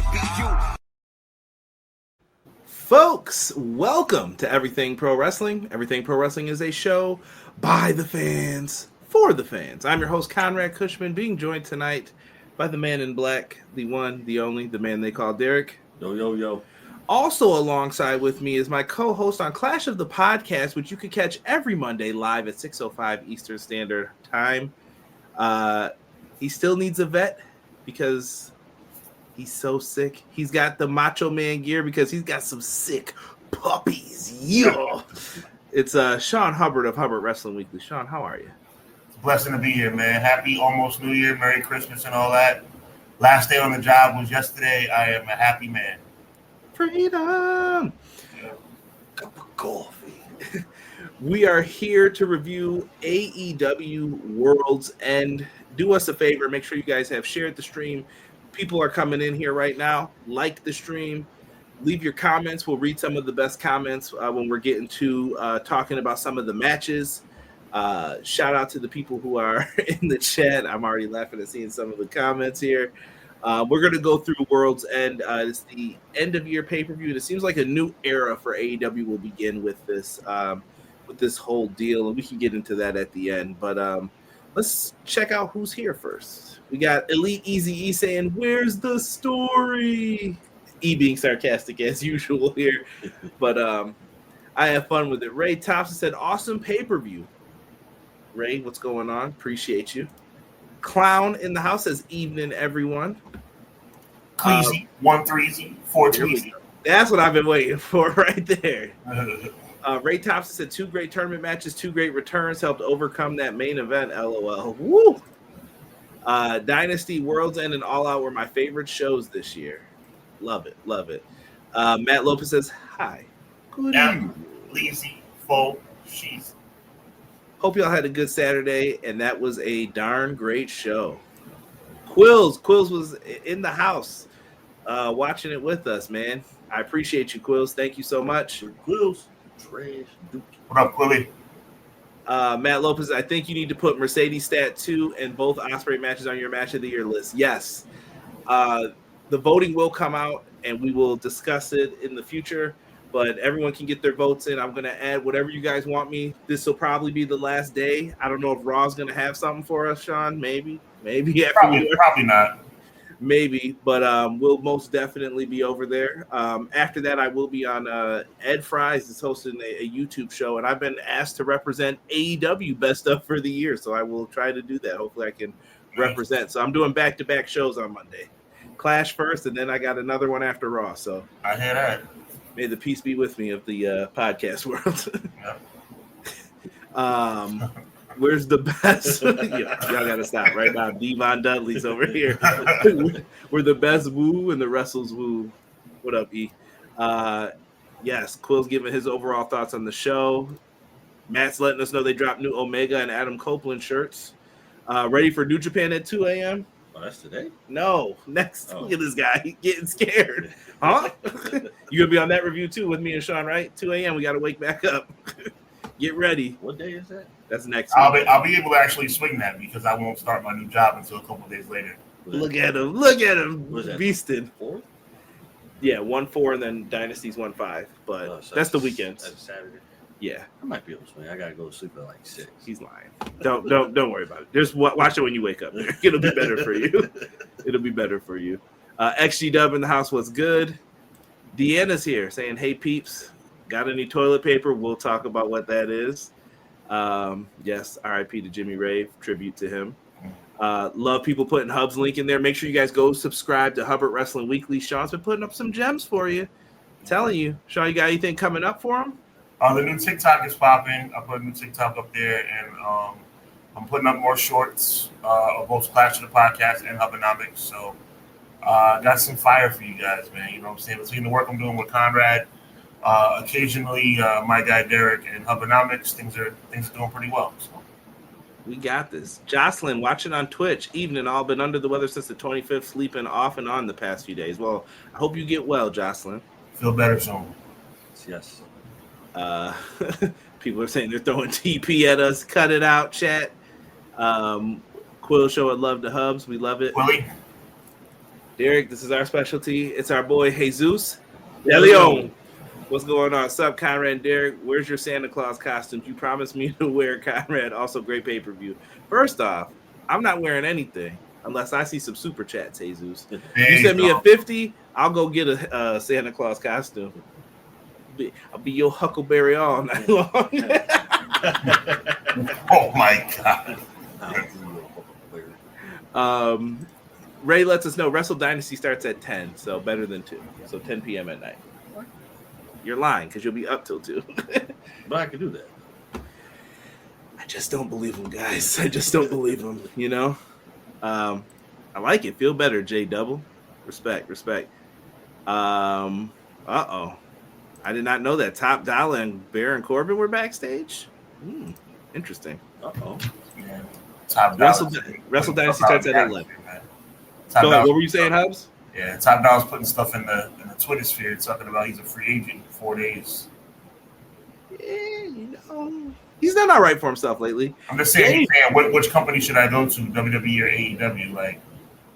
would be you. Folks, welcome to Everything Pro Wrestling. Everything Pro Wrestling is a show by the fans, for the fans. I'm your host, Conrad Cushman, being joined tonight by the man in black, the one, the only, the man they call Derek. Yo, yo, yo. Also alongside with me is my co-host on Clash of the Podcast, which you can catch every Monday live at 6:05 Eastern Standard Time. He still needs a vet because he's so sick. He's got the Macho Man gear because he's got some sick puppies. Yeah. It's Sean Hubbard of Hubbard Wrestling Weekly. Sean, how are you? It's a blessing to be here, man. Happy almost New Year, Merry Christmas and all that. Last day on the job was yesterday. I am a happy man. Freedom. Cup of coffee. We are here to review AEW World's End. Do us a favor. Make sure you guys have shared the stream. People are coming in here right now. Like the stream. Leave your comments. We'll read some of the best comments when we're getting to talking about some of the matches. Shout out to the people who are in the chat. I'm already laughing at seeing some of the comments here. We're going to go through World's End. It's the end of year pay-per-view. And it seems like a new era for AEW will begin with this whole deal. And we can get into that at the end. But let's check out who's here first. We got Elite Easy E saying, "Where's the story?" E being sarcastic as usual here. But I have fun with it. Ray Thompson said, "Awesome pay-per-view." Ray, what's going on? Appreciate you. Clown in the house says, "Evening, everyone." Cleasy, 1 3 4 2. That's what I've been waiting for right there. Ray Thompson said, "2 great tournament matches, 2 great returns helped overcome that main event. LOL." Woo! Dynasty, World's End, and All Out were my favorite shows this year. Love it, love it. Matt Lopez says, "Hi. Good evening. Lazy, full, she's." Hope y'all had a good Saturday, and that was a darn great show. Quills was in the house watching it with us, man. I appreciate you, Quills. Thank you so much. Quills. Trash. What up, Quilly? Matt Lopez, I think you need to put Mercedes Stat 2 and both Ospreay matches on your match of the year list. Yes. The voting will come out, and we will discuss it in the future. But everyone can get their votes in. I'm going to add whatever you guys want me. This will probably be the last day. I don't know if Raw's going to have something for us, Sean. Maybe. Probably not. Maybe, but we'll most definitely be over there. After that, I will be on Ed Fries is hosting a YouTube show, and I've been asked to represent AEW Best Stuff for the year, so I will try to do that. Hopefully I can represent. So I'm doing back-to-back shows on Monday. Clash first, and then I got another one after Raw. So I hear that. May the peace be with me of the podcast world. Where's the best? Y'all got to stop right now. Devon Dudley's over here. We're the best woo and the wrestles woo. What up, E? Yes, Quill's giving his overall thoughts on the show. Matt's letting us know they dropped new Omega and Adam Copeland shirts. Ready for New Japan at 2 a.m.? Oh, that's today? No, next. Look at this guy. He's getting scared. Huh? You going to be on that review too with me and Sean, right? 2 a.m. We got to wake back up. Get ready. What day is that? That's next week. I'll be able to actually swing that because I won't start my new job until a couple of days later. Look at him. Beasted. 4? Yeah, 1-4 and then Dynasty's 1-5. But so that's the weekends. That's Saturday. Yeah. I might be able to swing. I gotta go to sleep at like 6. He's lying. Don't worry about it. Just watch it when you wake up. It'll be better for you. It'll be better for you. XG Dub in the house was good. Deanna's here saying, "Hey peeps, got any toilet paper?" We'll talk about what that is. Yes, RIP to Jimmy Rave, tribute to him. Love people putting Hub's link in there. Make sure you guys go subscribe to Hubbard Wrestling Weekly. Sean's been putting up some gems for you. I'm telling you. Sean, you got anything coming up for him? The new TikTok is popping. I put a new TikTok up there, and I'm putting up more shorts of both Clash of the Podcast and Hubbonomics. So got some fire for you guys, man. You know what I'm saying? Between the work I'm doing with Conrad, occasionally my guy Derek, and Hubbonomics, things are doing pretty well. So. We got this. Jocelyn, watching on Twitch. Evening, all been under the weather since the 25th, sleeping off and on the past few days. Well, I hope you get well, Jocelyn. Feel better soon. Yes. People are saying they're throwing TP at us. Cut it out, chat. Quill show, I love the Hubs. We love it. Willie. Derek, this is our specialty. It's our boy Jesus De Leon. What's going on? Sup, Conrad and Derek? Where's your Santa Claus costumes? You promised me to wear, Conrad. Also, great pay-per-view. First off, I'm not wearing anything unless I see some super chats, Jesus. You send me a 50, I'll go get a Santa Claus costume. I'll be your Huckleberry all night long. Oh my God. Ray lets us know Wrestle Dynasty starts at 10, so better than 2. So 10 p.m. at night. You're lying because you'll be up till 2. But I can do that. I just don't believe him, guys. I just don't believe him, you know? I like it. Feel better, J Double. Respect. Uh-oh. I did not know that Top Dollar and Baron Corbin were backstage. Interesting. Uh-oh. Yeah. Wrestle Dynasty starts at 11. Go ahead. What were you saying, Hubs? Yeah, Top Dollar's putting stuff in the Twitter sphere talking about he's a free agent in 4 days. Yeah, you know, he's done all right for himself lately. I'm just saying, which company should I go to, WWE or AEW? Like,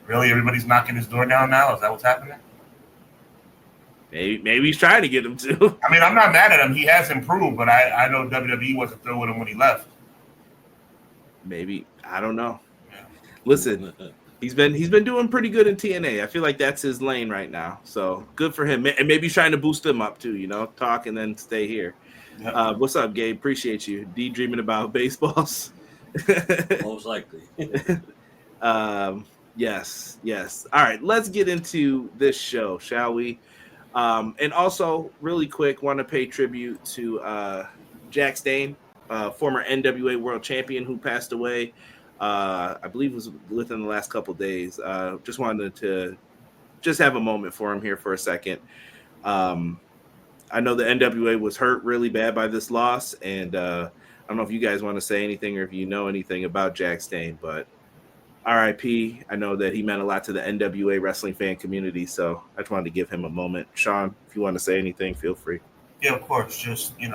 really, everybody's knocking his door down now? Is that what's happening? Maybe he's trying to get him to. I mean, I'm not mad at him. He has improved, but I know WWE wasn't through with him when he left. Maybe. I don't know. Yeah. Listen, he's been doing pretty good in TNA. I feel like that's his lane right now. So good for him. And maybe he's trying to boost him up too, you know, talk and then stay here. Yep. What's up, Gabe? Appreciate you. D dreaming about baseballs. Most likely. Yes. All right, let's get into this show, shall we? And also, really quick, want to pay tribute to Jack Stain, former NWA World Champion who passed away. I believe it was within the last couple of days. Just wanted to just have a moment for him here for a second. I know the NWA was hurt really bad by this loss, and I don't know if you guys want to say anything or if you know anything about Jack Stain, but RIP. I know that he meant a lot to the NWA wrestling fan community, so I just wanted to give him a moment. Sean, if you want to say anything, feel free. Yeah, of course. Just, an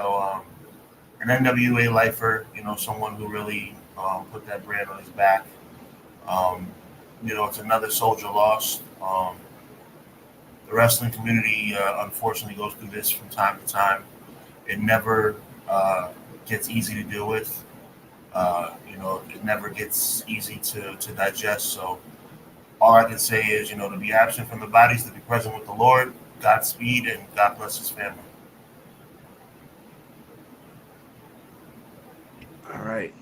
NWA lifer, someone who really put that brand on his back. It's another soldier lost. The wrestling community, unfortunately, goes through this from time to time. It never gets easy to deal with. It never gets easy to digest. So all I can say is, to be absent from the bodies, to be present with the Lord, Godspeed, and God bless his family. All right.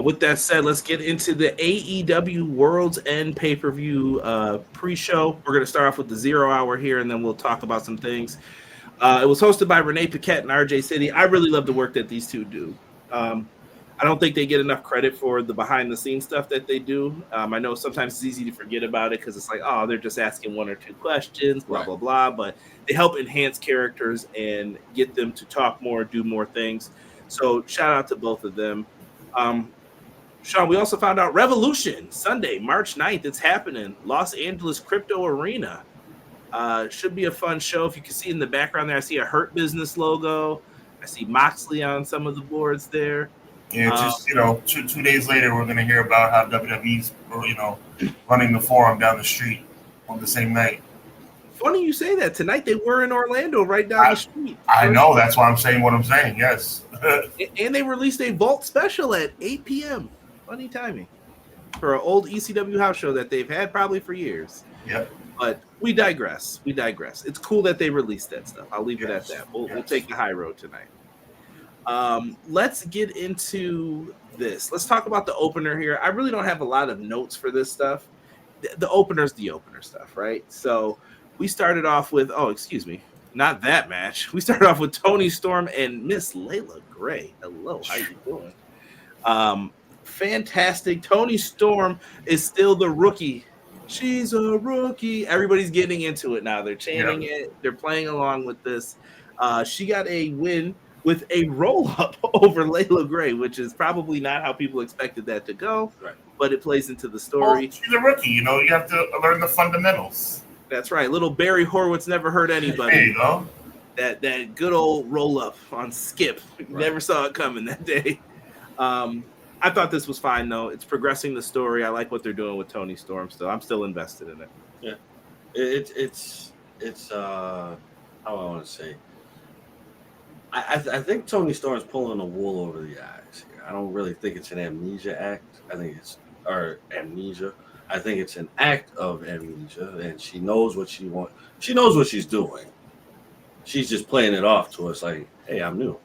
With that said, let's get into the AEW World's End pay-per-view pre-show. We're going to start off with the 0 hour here, and then we'll talk about some things. It was hosted by Renee Paquette and RJ City. I really love the work that these two do. I don't think they get enough credit for the behind-the-scenes stuff that they do. I know sometimes it's easy to forget about it because it's like, they're just asking 1 or 2 questions, blah, blah, blah. But they help enhance characters and get them to talk more, do more things. So shout out to both of them. Sean, we also found out Revolution, Sunday, March 9th. It's happening. Los Angeles Crypto Arena. Should be a fun show. If you can see in the background there, I see a Hurt Business logo. I see Moxley on some of the boards there. Yeah, just, 2 days later, we're going to hear about how WWE's, running the forum down the street on the same night. Funny you say that. Tonight they were in Orlando right down the street. I know. That's why I'm saying what I'm saying, yes. And they released a Vault special at 8 p.m. Funny timing for an old ECW house show that they've had probably for years. Yep. But we digress. It's cool that they released that stuff. I'll leave it at that. We'll take the high road tonight. Let's get into this. Let's talk about the opener here. I really don't have a lot of notes for this stuff. The opener's the opener stuff, right? So we started off with, not that match. We started off with Toni Storm and Miss Layla Gray. Hello, how you doing? Fantastic. Toni Storm is still the rookie. She's a rookie. Everybody's getting into it now. They're chanting it. They're playing along with this. She got a win with a roll-up over Layla Gray, which is probably not how people expected that to go, but it plays into the story. Well, she's a rookie. You have to learn the fundamentals. That's right. Little Barry Horowitz never hurt anybody. There you go. That good old roll-up on Skip. Never saw it coming that day. I thought this was fine, though. It's progressing the story. I like what they're doing with Toni Storm still. I'm still invested in it. Yeah. It's how I want to say. I think Tony Storm's pulling the wool over the eyes here. I don't really think it's an amnesia act. I think it's or amnesia. I think it's an act of amnesia, and she knows what she wants. She knows what she's doing. She's just playing it off to us like, "Hey, I'm new."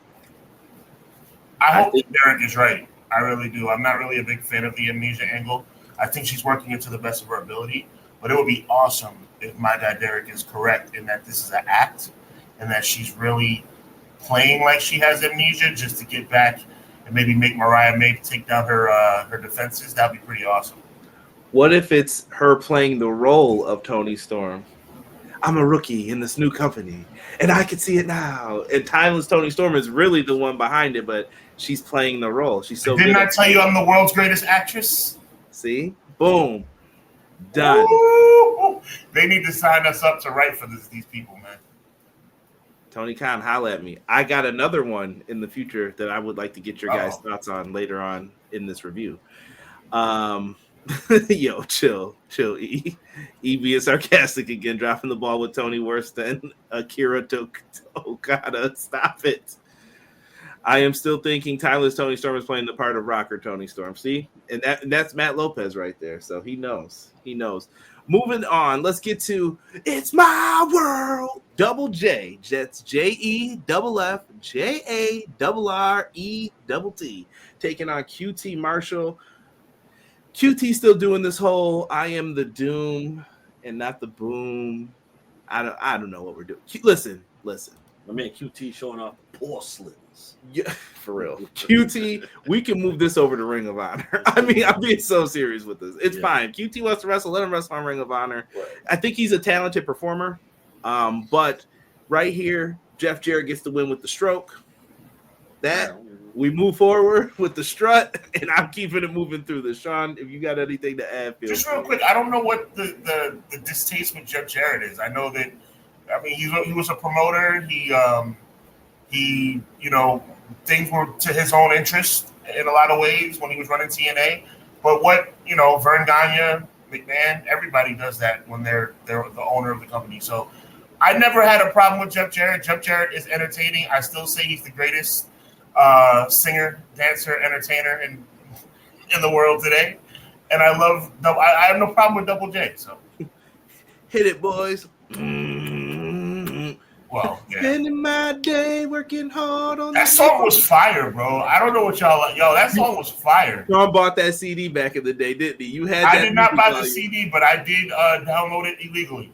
I hope that Derek is right. I really do. I'm not really a big fan of the amnesia angle. I think she's working it to the best of her ability, but it would be awesome if my guy Derek is correct in that this is an act and that she's really playing like she has amnesia just to get back and maybe make Mariah maybe take down her defenses. That'd be pretty awesome. What if it's her playing the role of Tony Storm? I'm a rookie in this new company, and I can see it now. And Timeless Tony Storm is really the one behind it, but she's playing the role. She's so Didn't good. I tell you I'm the world's greatest actress? See? Boom. Done. Ooh, they need to sign us up to write for these people, man. Tony Khan, holla at me. I got another one in the future that I would like to get your guys' thoughts on later on in this review. Yo, chill, E being sarcastic again, dropping the ball with Tony worse than Akira Okada. Stop it. I am still thinking Tyler's Tony Storm is playing the part of Rocker Tony Storm. See? And that's Matt Lopez right there. So he knows. Moving on, let's get to It's My World. Double J. That's JEFFJARRETT. Taking on QT Marshall. QT still doing this whole I am the doom and not the boom. I don't know what we're doing. Listen. My man QT showing off porcelains. Yeah, for real. QT, we can move this over to Ring of Honor. I mean, I'm being so serious with this. It's fine. QT wants to wrestle, let him wrestle on Ring of Honor. Right. I think he's a talented performer. But right here, Jeff Jarrett gets the win with the stroke. We move forward with the strut, and I'm keeping it moving through this. Sean, if you got anything to add, just real quick, I don't know what the distaste with Jeff Jarrett is. I know that, I mean, he was a promoter. He things were to his own interest in a lot of ways when he was running TNA. But Vern Gagne, McMahon, everybody does that when they're the owner of the company. So I never had a problem with Jeff Jarrett. Jeff Jarrett is entertaining. I still say he's the greatest singer, dancer, entertainer in the world today. And I have no problem with Double J. So hit it, boys. Well, yeah. Spending my day working hard on that song was fire, bro. I don't know what y'all like. Yo, that song was fire. Sean bought that CD back in the day, didn't he? You had. I did not buy the CD, but I did download it illegally.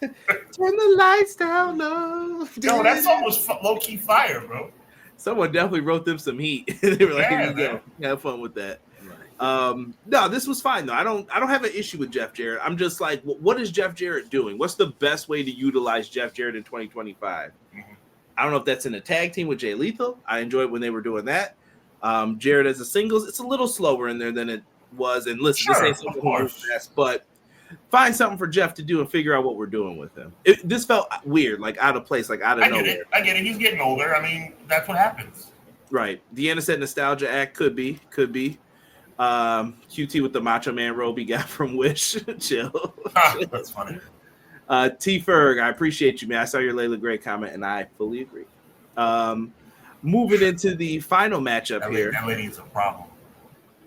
Turn the lights down low. Yo, that song was low-key fire, bro. Someone definitely wrote them some heat. They were like, "Here you go, have fun with that." No, this was fine though. I don't have an issue with Jeff Jarrett. I'm just like, what is Jeff Jarrett doing? What's the best way to utilize Jeff Jarrett in 2025? Mm-hmm. I don't know if that's in a tag team with Jay Lethal. I enjoyed when they were doing that. Jarrett as a singles, it's a little slower in there than it was. And listen, this ain't something fast, but find something for Jeff to do and figure out what we're doing with him. This felt weird, like out of place, like out of nowhere. I get it. He's getting older. I mean, that's what happens. Right. Deanna said nostalgia act could be. QT with the Macho Man robe he got from Wish. Chill. That's funny. T Ferg, I appreciate you, man. I saw your Layla Gray comment, and I fully agree. Moving into the final matchup here. That lady is a problem.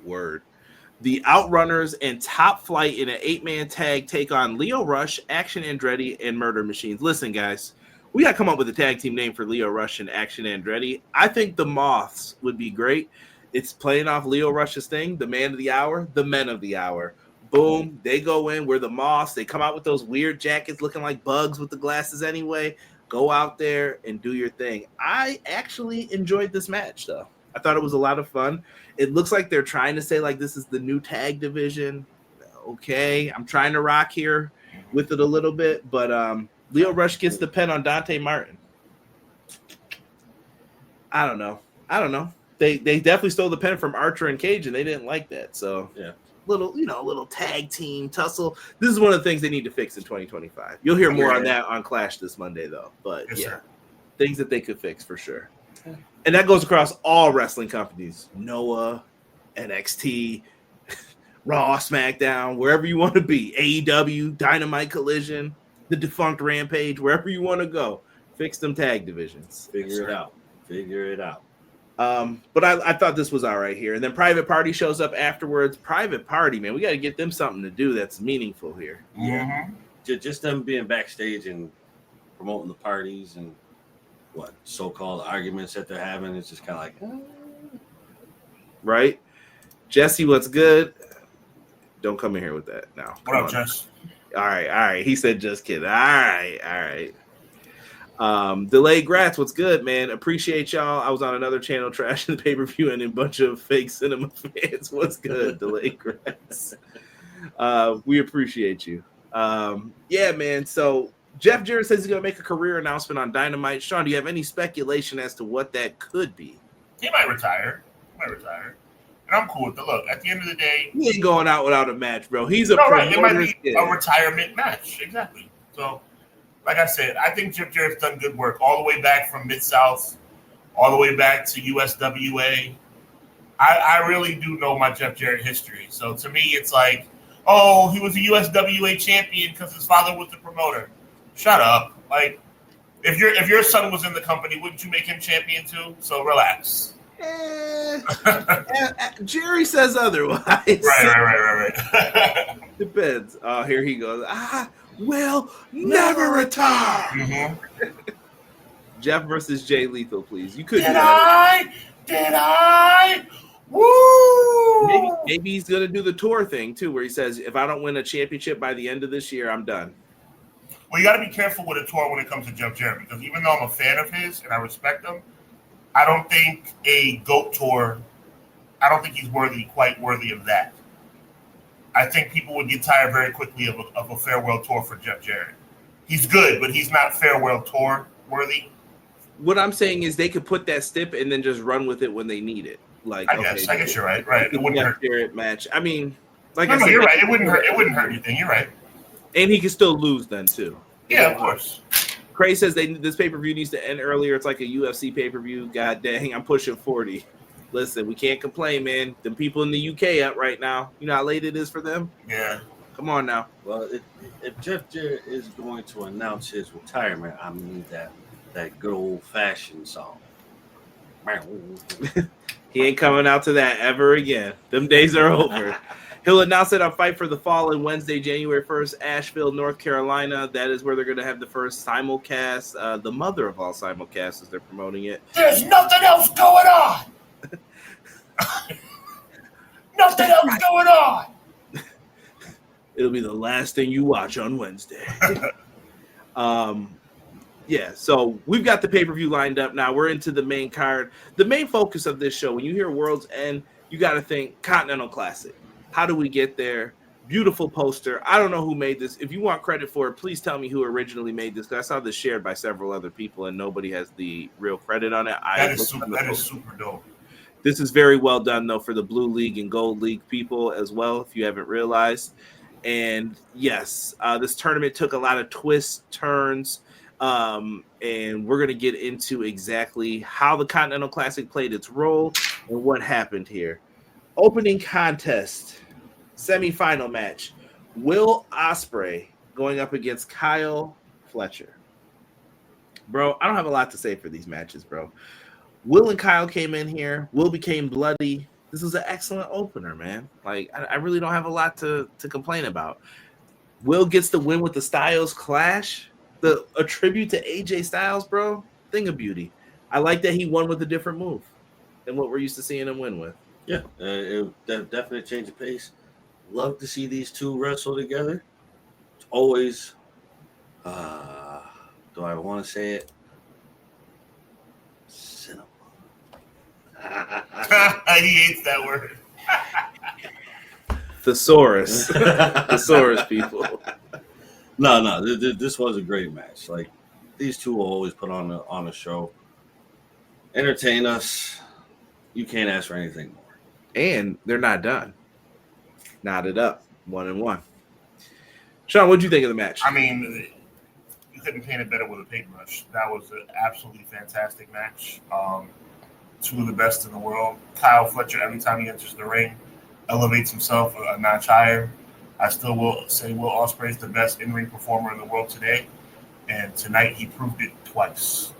Word. The Outrunners and Top Flight in an 8-man tag take on Leo Rush, Action Andretti, and Murder Machines. Listen, guys, we got to come up with a tag team name for Leo Rush and Action Andretti. I think the Moths would be great. It's playing off Leo Rush's thing, the man of the hour, the men of the hour. Boom, they go in. We're the Moths. They come out with those weird jackets looking like bugs with the glasses anyway. Go out there and do your thing. I actually enjoyed this match, though. I thought it was a lot of fun. It looks like they're trying to say, like, this is the new tag division. Okay, I'm trying to rock here with it a little bit. But Leo Rush gets the pin on Dante Martin. I don't know. They definitely stole the pen from Archer and Cage, and they didn't like that. So, yeah, little tag team tussle. This is one of the things they need to fix in 2025. You'll hear more on that on Clash this Monday, though. But, things that they could fix for sure. And that goes across all wrestling companies. Noah, NXT, Raw, SmackDown, wherever you want to be. AEW, Dynamite, Collision, the defunct Rampage, wherever you want to go. Fix them tag divisions. Figure it out. But I thought this was all right here. And then Private Party shows up afterwards. Private Party, man, we got to get them something to do that's meaningful here. Yeah. Just them being backstage and promoting the parties and what so-called arguments that they're having. It's just kind of like, right? Jesse, what's good? Don't come in here with that now. What up, Jess? All right. He said, just kidding. All right. Delayed Grats, what's good, man? Appreciate y'all. I was on another channel trashing the pay-per-view and a bunch of fake cinema fans. What's good, Delayed Grats? We appreciate you. Yeah, man. So Jeff Jarrett says he's going to make a career announcement on Dynamite. Sean, do you have any speculation as to what that could be? He might retire. And I'm cool with it. Look, at the end of the day, he ain't going out without a match, bro. He's a right. It might be a retirement match. Exactly. So, like I said, I think Jeff Jarrett's done good work all the way back from Mid-South, all the way back to USWA. I really do know my Jeff Jarrett history. So, to me, it's like, oh, he was a USWA champion because his father was the promoter. Shut up. Like, if your son was in the company, wouldn't you make him champion too? So, relax. Jerry says otherwise. Right. Depends. Oh, here he goes. Will never retire. Mm-hmm. Jeff versus Jay Lethal, please. You could. Did I? Woo! Maybe he's gonna do the tour thing too, where he says, "If I don't win a championship by the end of this year, I'm done." Well, you got to be careful with a tour when it comes to Jeff Jarrett, because even though I'm a fan of his and I respect him, I don't think a GOAT tour, I don't think he's quite worthy of that. I think people would get tired very quickly of a farewell tour for Jeff Jarrett. He's good, but he's not farewell tour worthy. What I'm saying is they could put that stip and then just run with it when they need it. Like, I guess you're right. Right, it wouldn't hurt. Jarrett match. I mean, I said, you're right. It wouldn't hurt anything. You're right. And he can still lose then too. Yeah, of course. Cray says this pay-per-view needs to end earlier. It's like a UFC pay-per-view. God dang, I'm pushing 40. Listen, we can't complain, man. The people in the UK up right now. You know how late it is for them? Yeah. Come on now. Well, if Jeff Jarrett is going to announce his retirement, I need that good old-fashioned song. He ain't coming out to that ever again. Them days are over. He'll announce it on Fight for the Fallen Wednesday, January 1st, Asheville, North Carolina. That is where they're going to have the first simulcast, the mother of all simulcasts as they're promoting it. There's nothing else going on. Nothing else going on. It'll be the last thing you watch on Wednesday. Yeah, so we've got the pay-per-view lined up now. We're into the main card. The main focus of this show, when you hear World's End, you got to think Continental Classic. How do we get there? Beautiful poster. I don't know who made this. If you want credit for it, please tell me who originally made this, because I saw this shared by several other people and nobody has the real credit on it. That is super dope. This is very well done, though, for the Blue League and Gold League people as well, if you haven't realized. And yes, this tournament took a lot of twists, turns, and we're going to get into exactly how the Continental Classic played its role and what happened here. Opening contest, semifinal match. Will Ospreay going up against Kyle Fletcher. Bro, I don't have a lot to say for these matches, bro. Will and Kyle came in here. Will became bloody. This was an excellent opener, man. Like, I really don't have a lot to complain about. Will gets the win with the Styles Clash. A tribute to AJ Styles, bro. Thing of beauty. I like that he won with a different move than what we're used to seeing him win with. Yeah, it definitely changed the pace. Love to see these two wrestle together. It's always, do I want to say it? Cinema. He hates that word. Thesaurus. Thesaurus, people. No, this was a great match. Like, these two will always put on a show. Entertain us. You can't ask for anything more. And they're not done. Knotted up, 1-1. Sean, what did you think of the match? I mean, you couldn't paint it better with a paintbrush. That was an absolutely fantastic match. Two of the best in the world. Kyle Fletcher, every time he enters the ring, elevates himself a notch higher. I still will say Will Ospreay is the best in-ring performer in the world today, and tonight he proved it twice.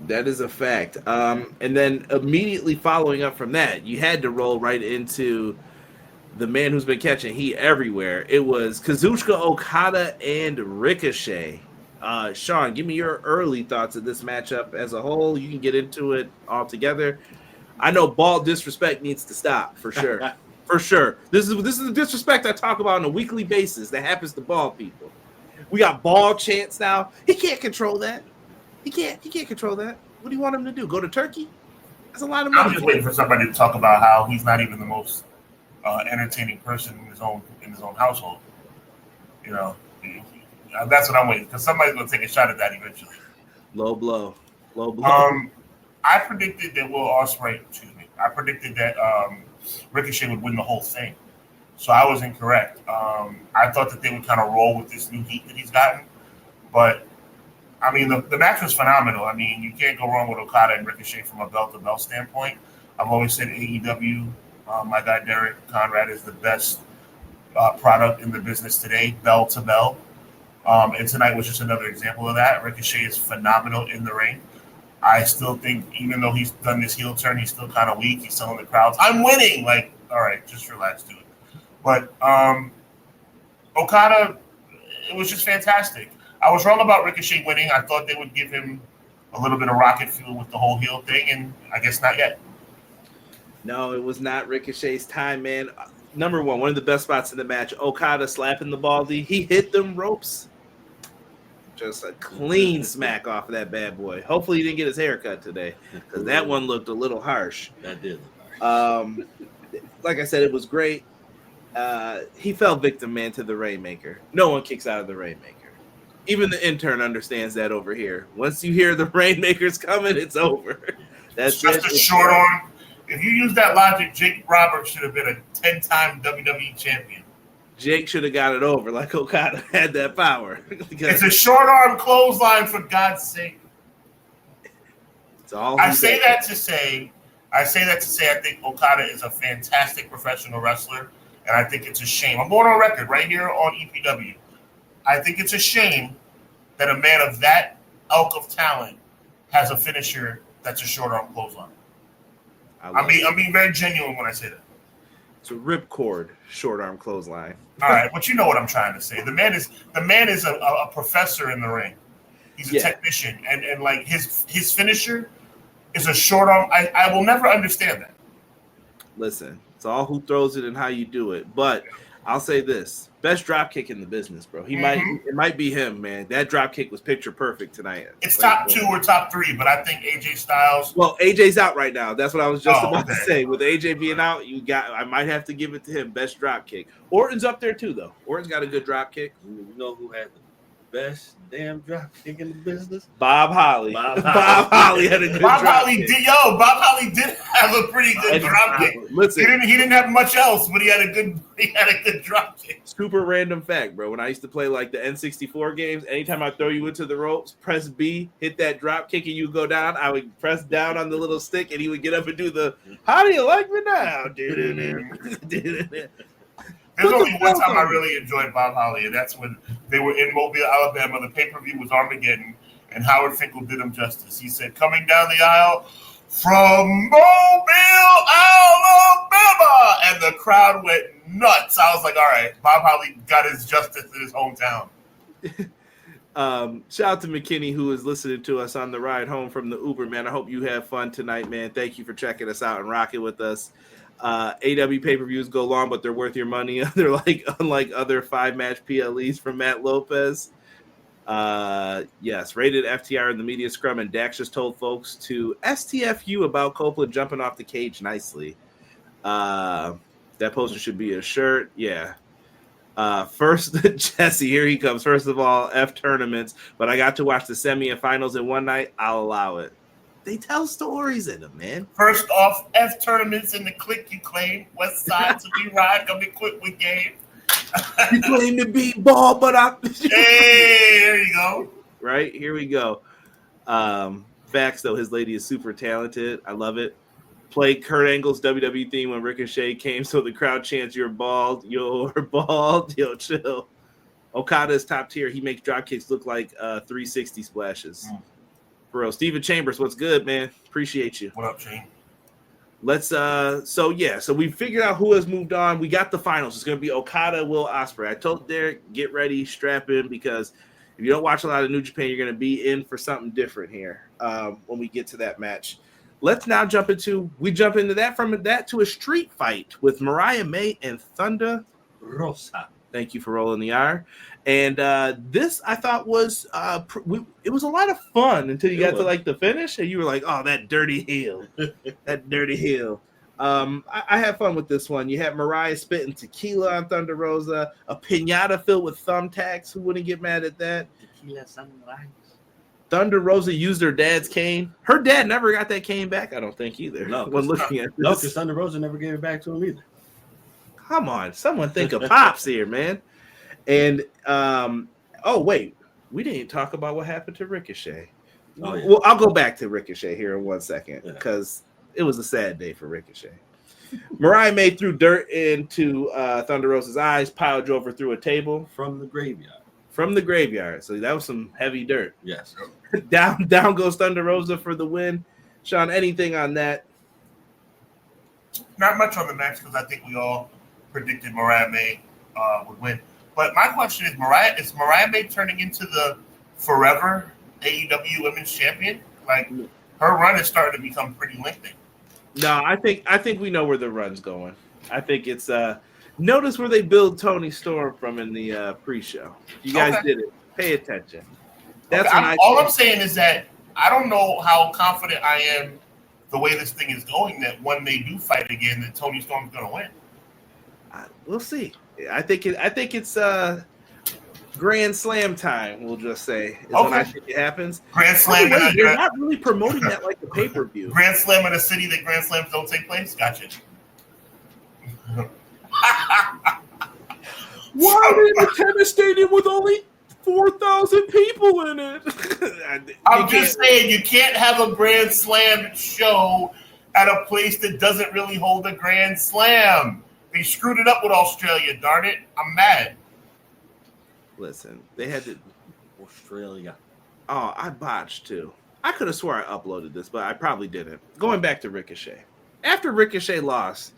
That is a fact. And then immediately following up from that, you had to roll right into the man who's been catching heat everywhere. It was Kazuchika Okada and Ricochet. Sean, give me your early thoughts of this matchup as a whole. You can get into it all together. I know ball disrespect needs to stop for sure. For sure. This is the disrespect I talk about on a weekly basis that happens to ball people. We got ball chants now. He can't control that. He can't control that. What do you want him to do? Go to Turkey? That's a lot of money. I'm just waiting for somebody to talk about how he's not even the most entertaining person in his own household. You know, that's what I'm waiting, because somebody's going to take a shot at that eventually. Low blow. I predicted that I predicted that Ricochet would win the whole thing. So I was incorrect. I thought that they would kind of roll with this new heat that he's gotten. But, I mean, the match was phenomenal. I mean, you can't go wrong with Okada and Ricochet from a belt-to-belt standpoint. I've always said AEW, my guy Derek Conrad, is the best product in the business today, bell-to-bell. And tonight was just another example of that. Ricochet is phenomenal in the ring. I still think, even though he's done this heel turn, he's still kind of weak. He's telling the crowds, I'm winning! Like, all right, just relax, dude. But Okada, it was just fantastic. I was wrong about Ricochet winning. I thought they would give him a little bit of rocket fuel with the whole heel thing, and I guess not yet. No, it was not Ricochet's time, man. Number one of the best spots in the match, Okada slapping the Baldy. He hit them ropes. Just a clean smack off of that bad boy. Hopefully he didn't get his hair cut today, because that one looked a little harsh. That did look harsh. Like I said, it was great. He fell victim, man, to the Rainmaker. No one kicks out of the Rainmaker. Even the intern understands that over here. Once you hear the Rainmaker's coming, it's over. That's just a short arm. If you use that logic, Jake Roberts should have been a 10-time WWE champion. Jake should have got it over like Okada had that power. It's a short arm clothesline, for God's sake. It's all I say that to say I think Okada is a fantastic professional wrestler, and I think it's a shame. I'm going on record right here on EPW. I think it's a shame that a man of that ilk of talent has a finisher that's a short arm clothesline. I'm being very genuine when I say that. It's a ripcord short arm clothesline. All right, but you know what I'm trying to say. The man is a professor in the ring. He's a technician, and like his finisher is a short arm. I will never understand that. Listen, it's all who throws it and how you do it. But I'll say this: best drop kick in the business, bro. It might be him, man. That drop kick was picture perfect tonight. It's top 2 or top 3, but I think AJ Styles. Well, AJ's out right now. That's what I was just about to say. With AJ being out, I might have to give it to him. Best drop kick. Orton's up there too, though. Orton's got a good drop kick. You know who had the best damn drop kick in the business? Bob Holly. Bob Holly had a good drop kick. Bob Holly did have a pretty good drop kick. Listen, he didn't have much else, but he had a good drop kick. Super random fact, bro. When I used to play like the N64 games, anytime I throw you into the ropes, press B, hit that drop kick, and you go down, I would press down on the little stick, and he would get up and do the "How do you like me now?" There's only one time I really enjoyed Bob Holly, and that's when they were in Mobile, Alabama. The pay-per-view was Armageddon, and Howard Finkel did him justice. He said, coming down the aisle from Mobile, Alabama, and the crowd went nuts. I was like, all right, Bob Holly got his justice in his hometown. Shout out to McKinney, who is listening to us on the ride home from the Uber, man. I hope you have fun tonight, man. Thank you for checking us out and rocking with us. AW pay-per-views go long, but they're worth your money. They're unlike other 5-match PLEs from Matt Lopez. Yes, rated FTR in the media scrum, and Dax just told folks to STFU about Copeland jumping off the cage nicely. That poster should be a shirt. Yeah. First, Jesse, here he comes. First of all, F tournaments, but I got to watch the semi and finals in one night. I'll allow it. They tell stories in them, man. First off, F tournaments in the clique you claim. West Side to be ride, gonna be quick with game. You claim to be ball, but I. Hey, there you go. Right, here we go. Facts, though, his lady is super talented. I love it. Play Kurt Angle's WWE theme when Ricochet came, so the crowd chants, "You're bald, you're bald." Yo, chill. Okada is top tier. He makes drop kicks look like 360 splashes. For real. Steven Chambers, what's good, man? Appreciate you. What up, Shane? Let's so we figured out who has moved on. We got the finals. It's gonna be Okada, Will Ospreay. I told Derek, get ready, strap in, because if you don't watch a lot of New Japan, you're gonna be in for something different here when we get to that match. Let's now jump into that from that to a street fight with Mariah May and Thunder Rosa. Thank you for rolling the R. And this I thought was it was a lot of fun until you got to like the finish, and you were like, "Oh, that dirty heel, that dirty heel." I had fun with this one. You had Mariah spitting tequila on Thunder Rosa, a pinata filled with thumbtacks. Who wouldn't get mad at that? Tequila sunrise. Thunder Rosa used her dad's cane. Her dad never got that cane back, I don't think, either. No, when looking at this. No, because Thunder Rosa never gave it back to him either. Come on, someone think of Pops here, man. And oh wait, we didn't talk about what happened to Ricochet. Oh, yeah. Well, I'll go back to Ricochet here in 1 second because it was a sad day for Ricochet. Mariah May threw dirt into Thunder Rosa's eyes, pile drove her through a table from the graveyard. So that was some heavy dirt. Yes. down goes Thunder Rosa for the win. Sean, anything on that? Not much on the match because I think we all predicted Mariah May would win. But my question is, Mariah May turning into the forever AEW Women's Champion? Like, her run is starting to become pretty lengthy. No, I think we know where the run's going. I think it's notice where they build Tony Storm from in the pre-show. You guys did it. Pay attention. That's all I'm saying is that I don't know how confident I am the way this thing is going that when they do fight again, that Tony Storm's going to win. We'll see. I think it's Grand Slam time. We'll just say is when I think it happens. Grand Slam. They're not really promoting that like a pay-per-view. Grand Slam in a city that Grand Slams don't take place. Gotcha. Why are they in a tennis stadium with only 4,000 people in it? I'm just saying you can't have a Grand Slam show at a place that doesn't really hold a Grand Slam. They screwed it up with Australia, darn it. I'm mad. Listen, they had to... Australia. Oh, I botched too. I could have swore I uploaded this, but I probably didn't. Going back to Ricochet. After Ricochet lost,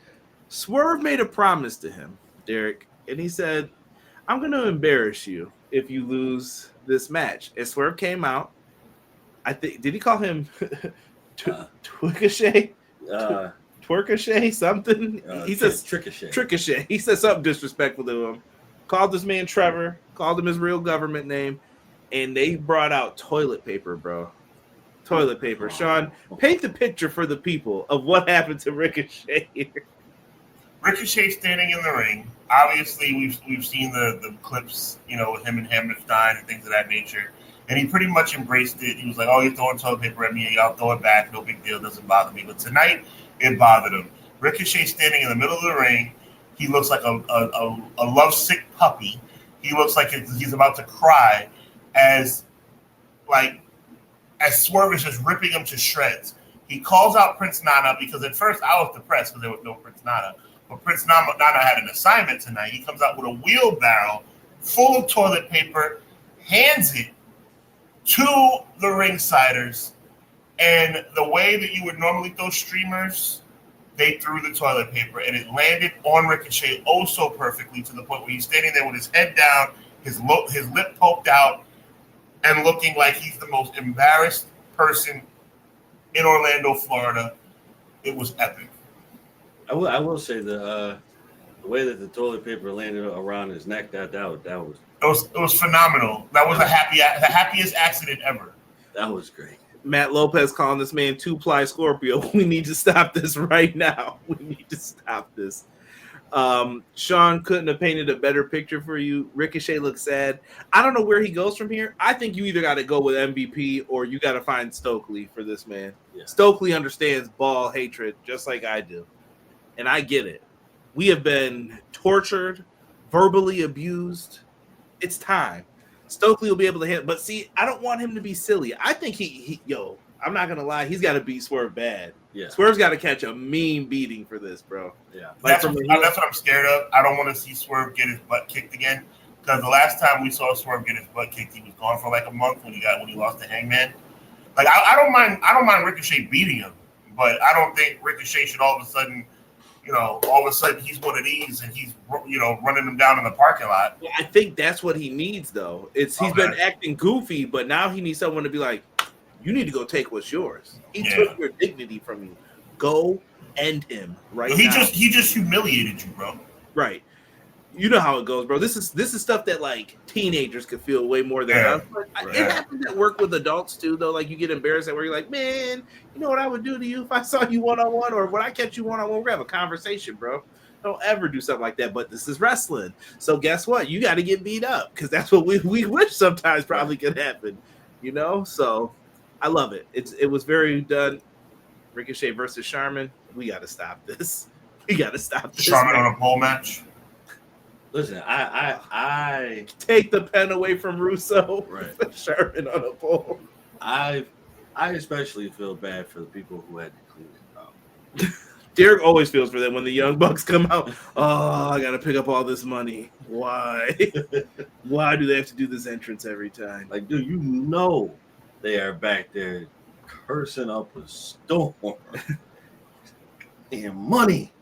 Swerve made a promise to him, Derek, and he said, "I'm going to embarrass you if you lose this match." And Swerve came out. I think, did he call him Twicochet? Twerkochet, something. He says Tricochet. He said something disrespectful to him. Called this man Trevor. Called him his real government name, and they brought out toilet paper, bro. Toilet paper. Sean, paint the picture for the people of what happened to Ricochet here. Ricochet standing in the ring. Obviously, we've seen the clips, with him and Hammerstein and things of that nature. And he pretty much embraced it. He was like, "Oh, you're throwing toilet paper at me. I'll throw it back. No big deal. Doesn't bother me." But tonight, it bothered him. Ricochet standing in the middle of the ring. He looks like a lovesick puppy. He looks like he's about to cry as Swerve is just ripping him to shreds. He calls out Prince Nana because at first I was depressed because there was no Prince Nana. But Prince Nana had an assignment tonight. He comes out with a wheelbarrow full of toilet paper, hands it to the ringsiders, and the way that you would normally throw streamers, they threw the toilet paper, and it landed on Ricochet oh so perfectly to the point where he's standing there with his head down, his lip poked out, and looking like he's the most embarrassed person in Orlando, Florida. It was epic. I will say the way that the toilet paper landed around his neck, that was phenomenal. That was the happiest accident ever. That was great. Matt Lopez calling this man 2-ply Scorpio. We need to stop this right now. We need to stop this. Sean couldn't have painted a better picture for you. Ricochet looks sad. I don't know where he goes from here. I think you either got to go with MVP or you got to find Stokely for this man. Yeah. Stokely understands ball hatred just like I do. And I get it. We have been tortured, verbally abused. It's time. Stokely will be able to handle, but see, I don't want him to be silly. I think I'm not gonna lie, he's got to beat Swerve bad. Yeah. Swerve's got to catch a mean beating for this, bro. Yeah. That's what I'm scared of. I don't want to see Swerve get his butt kicked again. Because the last time we saw Swerve get his butt kicked, he was gone for like a month when he lost to Hangman. Like I don't mind Ricochet beating him, but I don't think Ricochet should all of a sudden he's one of these and he's running them down in the parking lot. Well, I think that's what he needs though. He's been acting goofy, but now he needs someone to be like, you need to go take what's yours. He took your dignity from you. Go end him right now. He just humiliated you, bro. Right. You know how it goes, bro. This is stuff that like teenagers could feel way more than us. It happens at work with adults too, though. Like you get embarrassed at where you're like, man, you know what I would do to you if I saw you one-on-one, or when I catch you one-on-one, we're gonna have a conversation, bro. Don't ever do something like that. But this is wrestling, so guess what? You got to get beat up because that's what we wish sometimes probably could happen, you know. So I love it. It was very done. Ricochet versus Charmin. We got to stop this. We got to stop this. Charmin on a pole match. Listen, I take the pen away from Russo. Right. Sherman on a pole. I especially feel bad for the people who had to clean it up. Derek always feels for them when the Young Bucks come out. Oh, I got to pick up all this money. Why? Why do they have to do this entrance every time? Like, dude, you know they are back there cursing up a storm and money.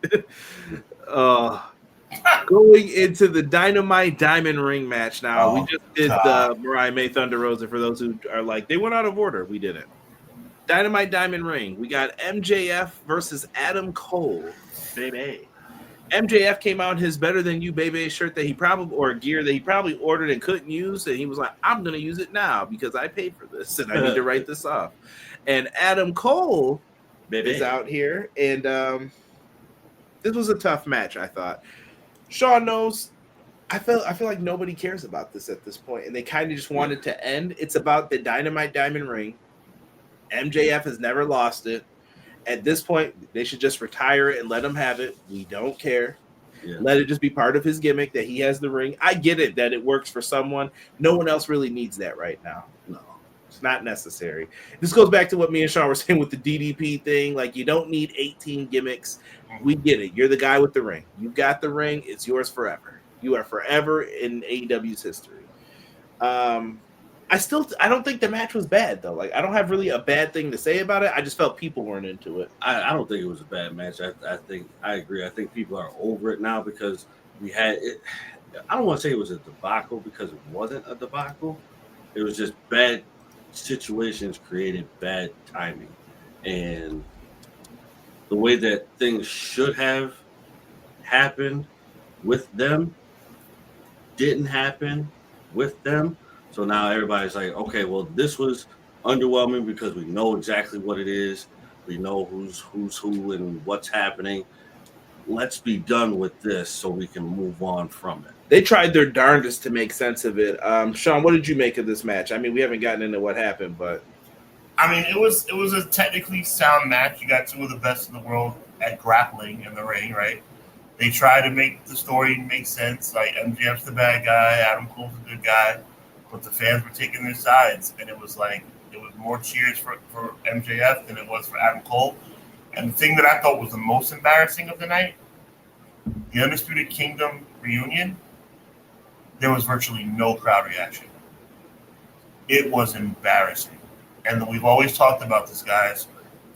Going into the Dynamite Diamond Ring match now. We just did the Mariah May Thunder Rosa for those who are like, they went out of order. We didn't. Dynamite Diamond Ring. We got MJF versus Adam Cole. Baby. MJF came out in his Better Than You Baby shirt that he probably, or gear that he probably ordered and couldn't use. And he was like, I'm going to use it now because I paid for this and I need to write this off. And Adam Cole is out here. And this was a tough match, I thought. Sean knows. I feel like nobody cares about this at this point, and they kind of just want it to end. It's about the Dynamite Diamond Ring. MJF has never lost it. At this point, they should just retire it and let him have it. We don't care. Yeah. Let it just be part of his gimmick that he has the ring. I get it that it works for someone. No one else really needs that right now. No, it's not necessary. This goes back to what me and Sean were saying with the DDP thing. Like, you don't need 18 gimmicks. We get it. You're the guy with the ring. You got the ring. It's yours forever. You are forever in AEW's history. I don't think the match was bad though. Like, I don't have really a bad thing to say about it. I just felt people weren't into it. I don't think it was a bad match. I think I agree. I think people are over it now because we had it. I don't want to say it was a debacle because it wasn't a debacle. It was just bad situations created bad timing, and the way that things should have happened with them didn't happen with them. So now everybody's like, okay, well, this was underwhelming because we know exactly what it is. We know who's who and what's happening. Let's be done with this so we can move on from it. They tried their darndest to make sense of it. Sean, what did you make of this match? I mean, we haven't gotten into what happened, but I mean, it was a technically sound match. You got two of the best in the world at grappling in the ring, right? They try to make the story make sense. Like, MJF's the bad guy, Adam Cole's the good guy, but the fans were taking their sides, and it was more cheers for MJF than it was for Adam Cole. And the thing that I thought was the most embarrassing of the night, the Undisputed Kingdom reunion, there was virtually no crowd reaction. It was embarrassing. And we've always talked about this, guys.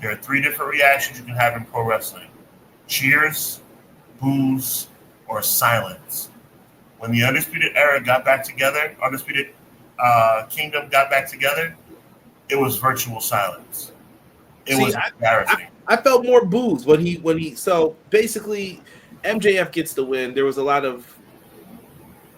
There are 3 different reactions you can have in pro wrestling: cheers, boos, or silence. When the Undisputed Era got back together, Undisputed Kingdom got back together, it was virtual silence. It was embarrassing. I felt more boos when he. So basically, MJF gets the win. There was a lot of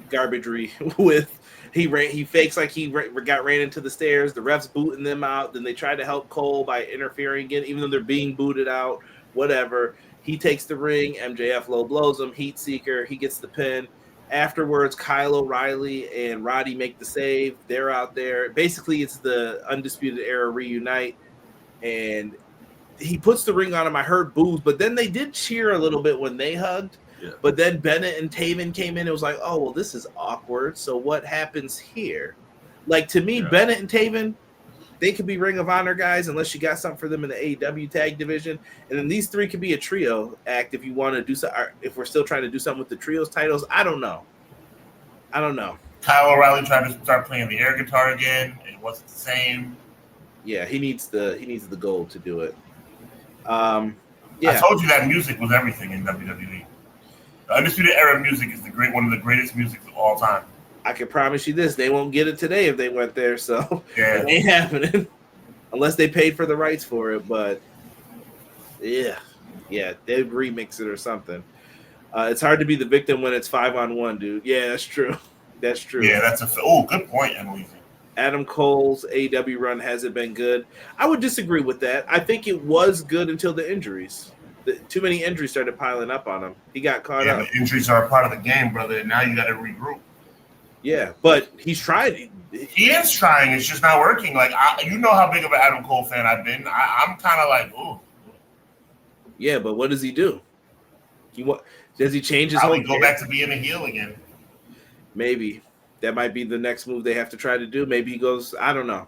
garbagery with. He fakes like he ran into the stairs. The refs booting them out. Then they tried to help Cole by interfering again, even though they're being booted out. Whatever. He takes the ring. MJF low blows him. Heat Seeker. He gets the pin. Afterwards, Kyle O'Reilly and Roddy make the save. They're out there. Basically, it's the Undisputed Era reunite. And he puts the ring on him. I heard boos, but then they did cheer a little bit when they hugged. Yeah. But then Bennett and Taven came in. It was like, oh, well, this is awkward. So what happens here? Like, to me, Bennett and Taven, They could be Ring of Honor guys unless you got something for them in the AEW tag division. And then these three could be a trio act if you want to do so. If we're still trying to do something with the trios titles, I don't know. Kyle O'Reilly tried to start playing the air guitar again. It wasn't the same. Yeah, he needs the gold to do it. I told you that music was everything in WWE. The Undisputed Era music is one of the greatest musics of all time. I can promise you this: they won't get it today if they went there. So it ain't happening unless they paid for the rights for it. But yeah, they'd remix it or something. It's hard to be the victim when it's 5-on-1, dude. Yeah, that's true. That's true. Yeah, that's good point, Emily. Adam Cole's AEW run hasn't been good. I would disagree with that. I think it was good until the injuries. Too many injuries started piling up on him. He got caught up. But injuries are a part of the game, brother. Now you got to regroup. Yeah, but he's trying. He is trying. It's just not working. Like you know how big of an Adam Cole fan I've been. I'm kind of like, ooh. Yeah, but what does he do? Does he change his whole? Go back to being a heel again. Maybe that might be the next move they have to try to do. Maybe he goes. I don't know.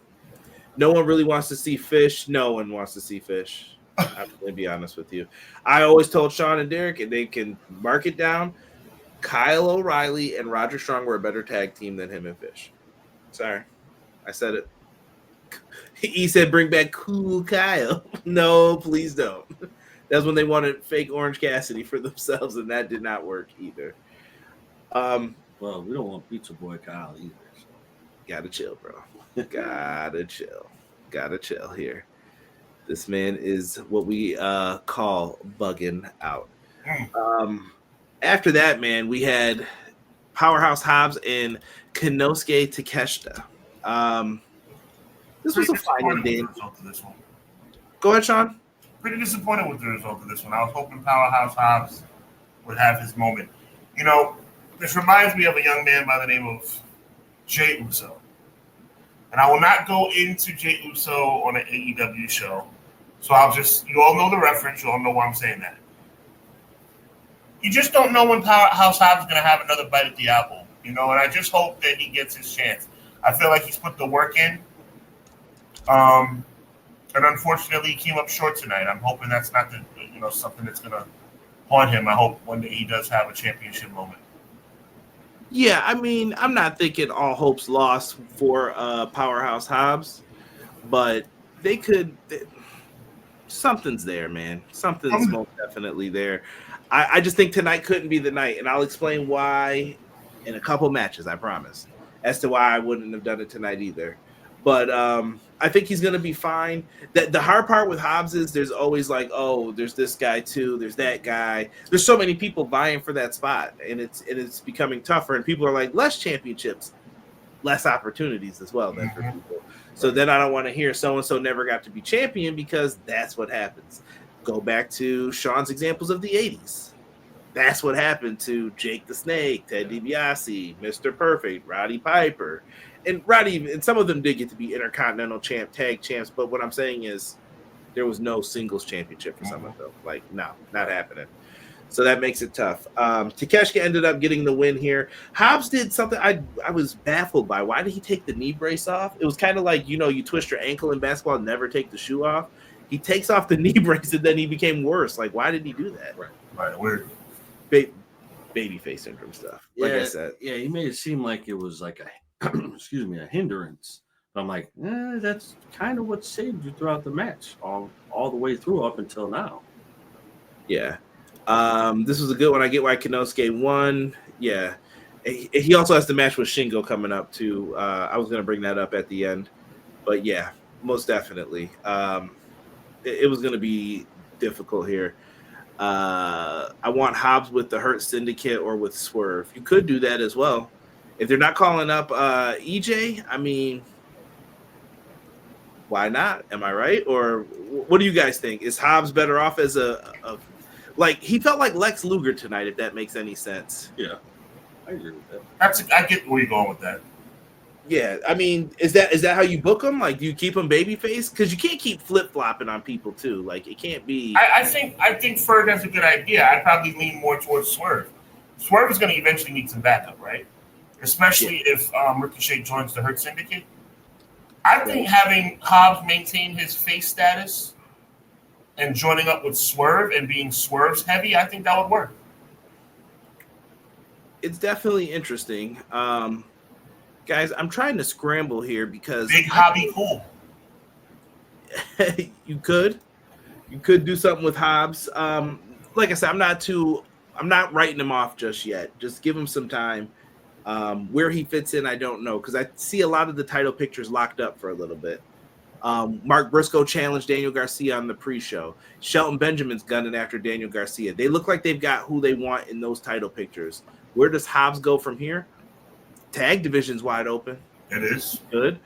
No one really wants to see Fish. No one wants to see Fish. I'm going to be honest with you. I always told Sean and Derek, and they can mark it down. Kyle O'Reilly and Roger Strong were a better tag team than him and Fish. Sorry. I said it. He said, bring back Cool Kyle. No, please don't. That's when they wanted fake Orange Cassidy for themselves, and that did not work either. Well, we don't want Pizza Boy Kyle either. So. Gotta chill, bro. Gotta chill here. This man is what we call bugging out. After that, man, we had Powerhouse Hobbs and Konosuke Takeshita. This was a fine game. Go ahead, Sean. Pretty disappointed with the result of this one. I was hoping Powerhouse Hobbs would have his moment. You know, this reminds me of a young man by the name of Jey Uso. And I will not go into Jey Uso on an AEW show. So you all know the reference. You all know why I'm saying that. You just don't know when Powerhouse Hobbs is going to have another bite at the apple, you know, and I just hope that he gets his chance. I feel like he's put the work in, and unfortunately, he came up short tonight. I'm hoping that's not something that's going to haunt him. I hope one day he does have a championship moment. Yeah, I mean, I'm not thinking all hope's lost for Powerhouse Hobbs, but they could. Something's there, man. Something's most definitely there. I just think tonight couldn't be the night, and I'll explain why in a couple matches, I promise, as to why I wouldn't have done it tonight either. But I think he's going to be fine. The hard part with Hobbs is there's always like, oh, there's this guy too, there's that guy. There's so many people vying for that spot, and it's becoming tougher, and people are like, less championships, less opportunities as well then for people. So then I don't want to hear so-and-so never got to be champion because that's what happens. Go back to Sean's examples of the 80s. That's what happened to Jake the Snake, Ted DiBiase, Mr. Perfect, Roddy Piper. And Roddy, and some of them did get to be Intercontinental tag champs, but what I'm saying is there was no singles championship for some of them. Like, no, not happening. So that makes it tough. Takeshita ended up getting the win here. Hobbs did something I was baffled by. Why did he take the knee brace off? It was kind of like, you twist your ankle in basketball, never take the shoe off. He takes off the knee brace, and then he became worse. Like, why did he do that? Right. Weird. Babyface syndrome stuff. Like I said. Yeah, he made it seem like it was like a hindrance. But I'm like, that's kind of what saved you throughout the match, all the way through up until now. Yeah. This was a good one. I get why Konosuke won. Yeah. He also has the match with Shingo coming up, too. I was going to bring that up at the end. But, yeah, most definitely. It was going to be difficult here. I want Hobbs with the Hurt Syndicate or with Swerve. You could do that as well. If they're not calling up EJ, I mean, why not? Am I right? Or what do you guys think? Is Hobbs better off as like, he felt like Lex Luger tonight, if that makes any sense. Yeah, I agree with that. I get where you're going with that. Yeah, I mean, is that how you book them? Like, do you keep them babyface? Because you can't keep flip-flopping on people, too. Like, it can't be... I think Ferg has a good idea. I'd probably lean more towards Swerve. Swerve is going to eventually need some backup, right? Especially if Ricochet joins the Hurt Syndicate. I think having Hobbs maintain his face status and joining up with Swerve and being Swerve's heavy, I think that would work. It's definitely interesting. Guys, I'm trying to scramble here because Big Hobby cool. you could do something with Hobbs. Like I said, I'm not writing him off just yet. Just give him some time. Where he fits in, I don't know, because I see a lot of the title pictures locked up for a little bit. Mark Briscoe challenged Daniel Garcia on the pre-show. Shelton Benjamin's gunning after Daniel Garcia. They look like they've got who they want in those title pictures. Where does Hobbs go from here? Tag division's wide open. It is. Good.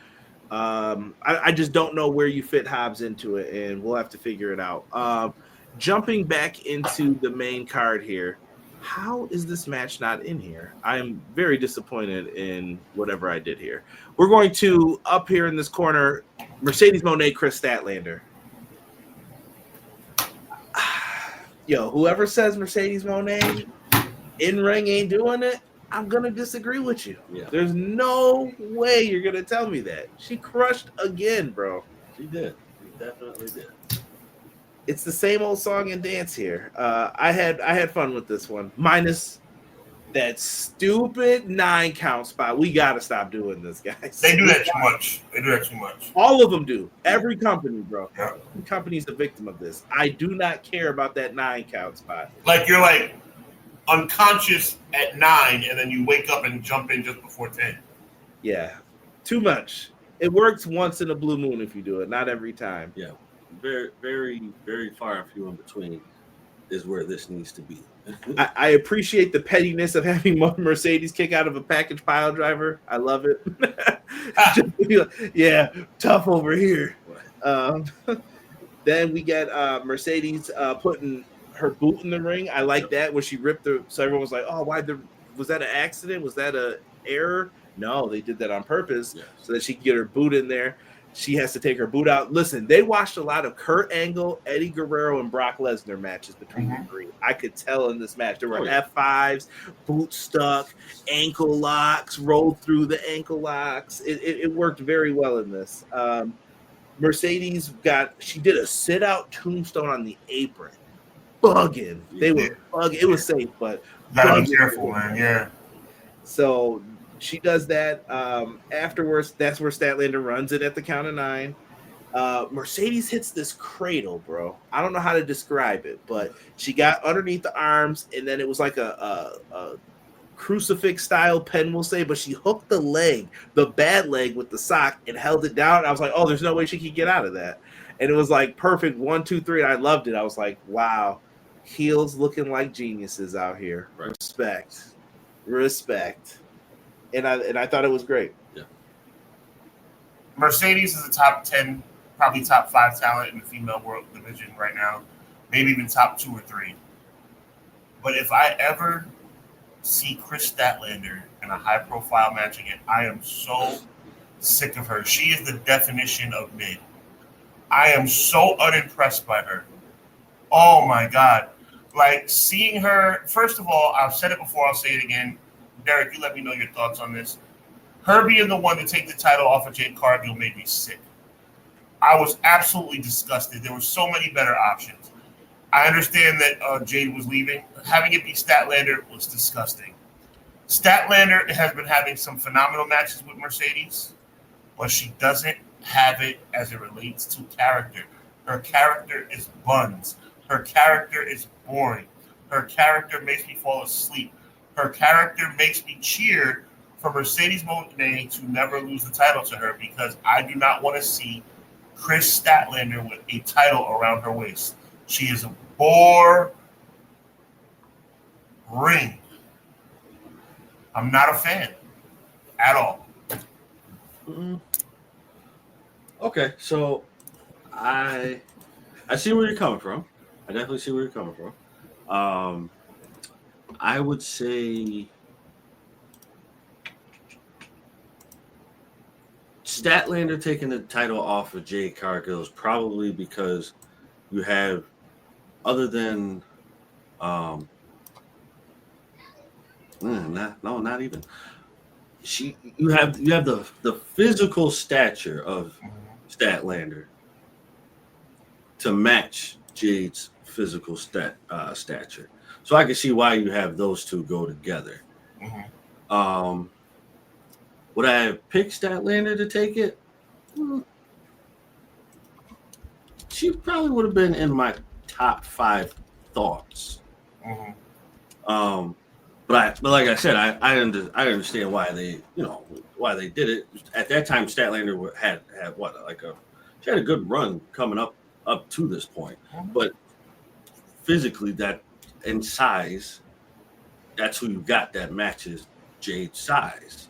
I just don't know where you fit Hobbs into it, and we'll have to figure it out. Jumping back into the main card here, how is this match not in here? I'm very disappointed in whatever I did here. We're going to, up here in this corner, Mercedes Mone, Kris Statlander. Yo, whoever says Mercedes Mone in-ring ain't doing it, I'm going to disagree with you. Yeah. There's no way you're going to tell me that. She crushed again, bro. She did. She definitely did. It's the same old song and dance here. I had fun with this one. Minus that stupid 9 count spot. We got to stop doing this, guys. They do that too much. All of them do. Every company, bro. Yeah. Every company's a victim of this. I do not care about that 9 count spot. Like you're like unconscious at 9 and then you wake up and jump in just before 10. Yeah. Too much. It works once in a blue moon if you do it, not every time. Yeah. Very, very, very far and few in between is where this needs to be. I appreciate the pettiness of having Mercedes kick out of a package pile driver. I love it. Yeah, tough over here. Then we get Mercedes putting her boot in the ring. I like that when she ripped the. So everyone was like, "Oh, was that an accident? Was that an error?" No, they did that on purpose so that she could get her boot in there. She has to take her boot out. Listen, they watched a lot of Kurt Angle, Eddie Guerrero, and Brock Lesnar matches between the three. I could tell in this match. There were F5s, boot stuck, ankle locks, rolled through the ankle locks. It worked very well in this. Mercedes she did a sit-out tombstone on the apron. Bugging. They were bugging. It was safe, but gotta be careful, man. Yeah. So she does that. Afterwards, that's where Statlander runs it at the count of 9. Mercedes hits this cradle, bro. I don't know how to describe it, but she got underneath the arms, and then it was like a crucifix style pen, we'll say, but she hooked the bad leg with the sock and held it down. I was like, oh, there's no way she could get out of that. And it was like perfect 1, 2, 3. I loved it. I was like, wow, heels looking like geniuses out here. Respect. And I thought it was great. Yeah. Mercedes is a top 10, probably top 5 talent in the female world division right now. Maybe even top 2 or 3. But if I ever see Kris Statlander in a high-profile match again, I am so sick of her. She is the definition of mid. I am so unimpressed by her. Oh, my God. Like, seeing her, first of all, I've said it before, I'll say it again. Derek, you let me know your thoughts on this. Her being the one to take the title off of Jade Cargill made me sick. I was absolutely disgusted. There were so many better options. I understand that Jade was leaving. Having it be Statlander was disgusting. Statlander has been having some phenomenal matches with Mercedes, but she doesn't have it as it relates to character. Her character is buns. Her character is boring. Her character makes me fall asleep. Her character makes me cheer for Mercedes Mone to never lose the title to her because I do not want to see Kris Statlander with a title around her waist. She is a boring. I'm not a fan at all. Mm-hmm. Okay, so I see where you're coming from. I definitely see where you're coming from. I would say Statlander taking the title off of Jade Cargill is probably because you have, other than, not even. you have the physical stature of Statlander to match Jade's physical stature. So I can see why you have those two go together. Mm-hmm. Would I have picked Statlander to take it? She probably would have been in my top 5 thoughts. Mm-hmm. But like I said, I understand why they did it. At that time, Statlander had what, she had a good run coming up to this point, but physically that and size, that's who you got that matches Jade's size.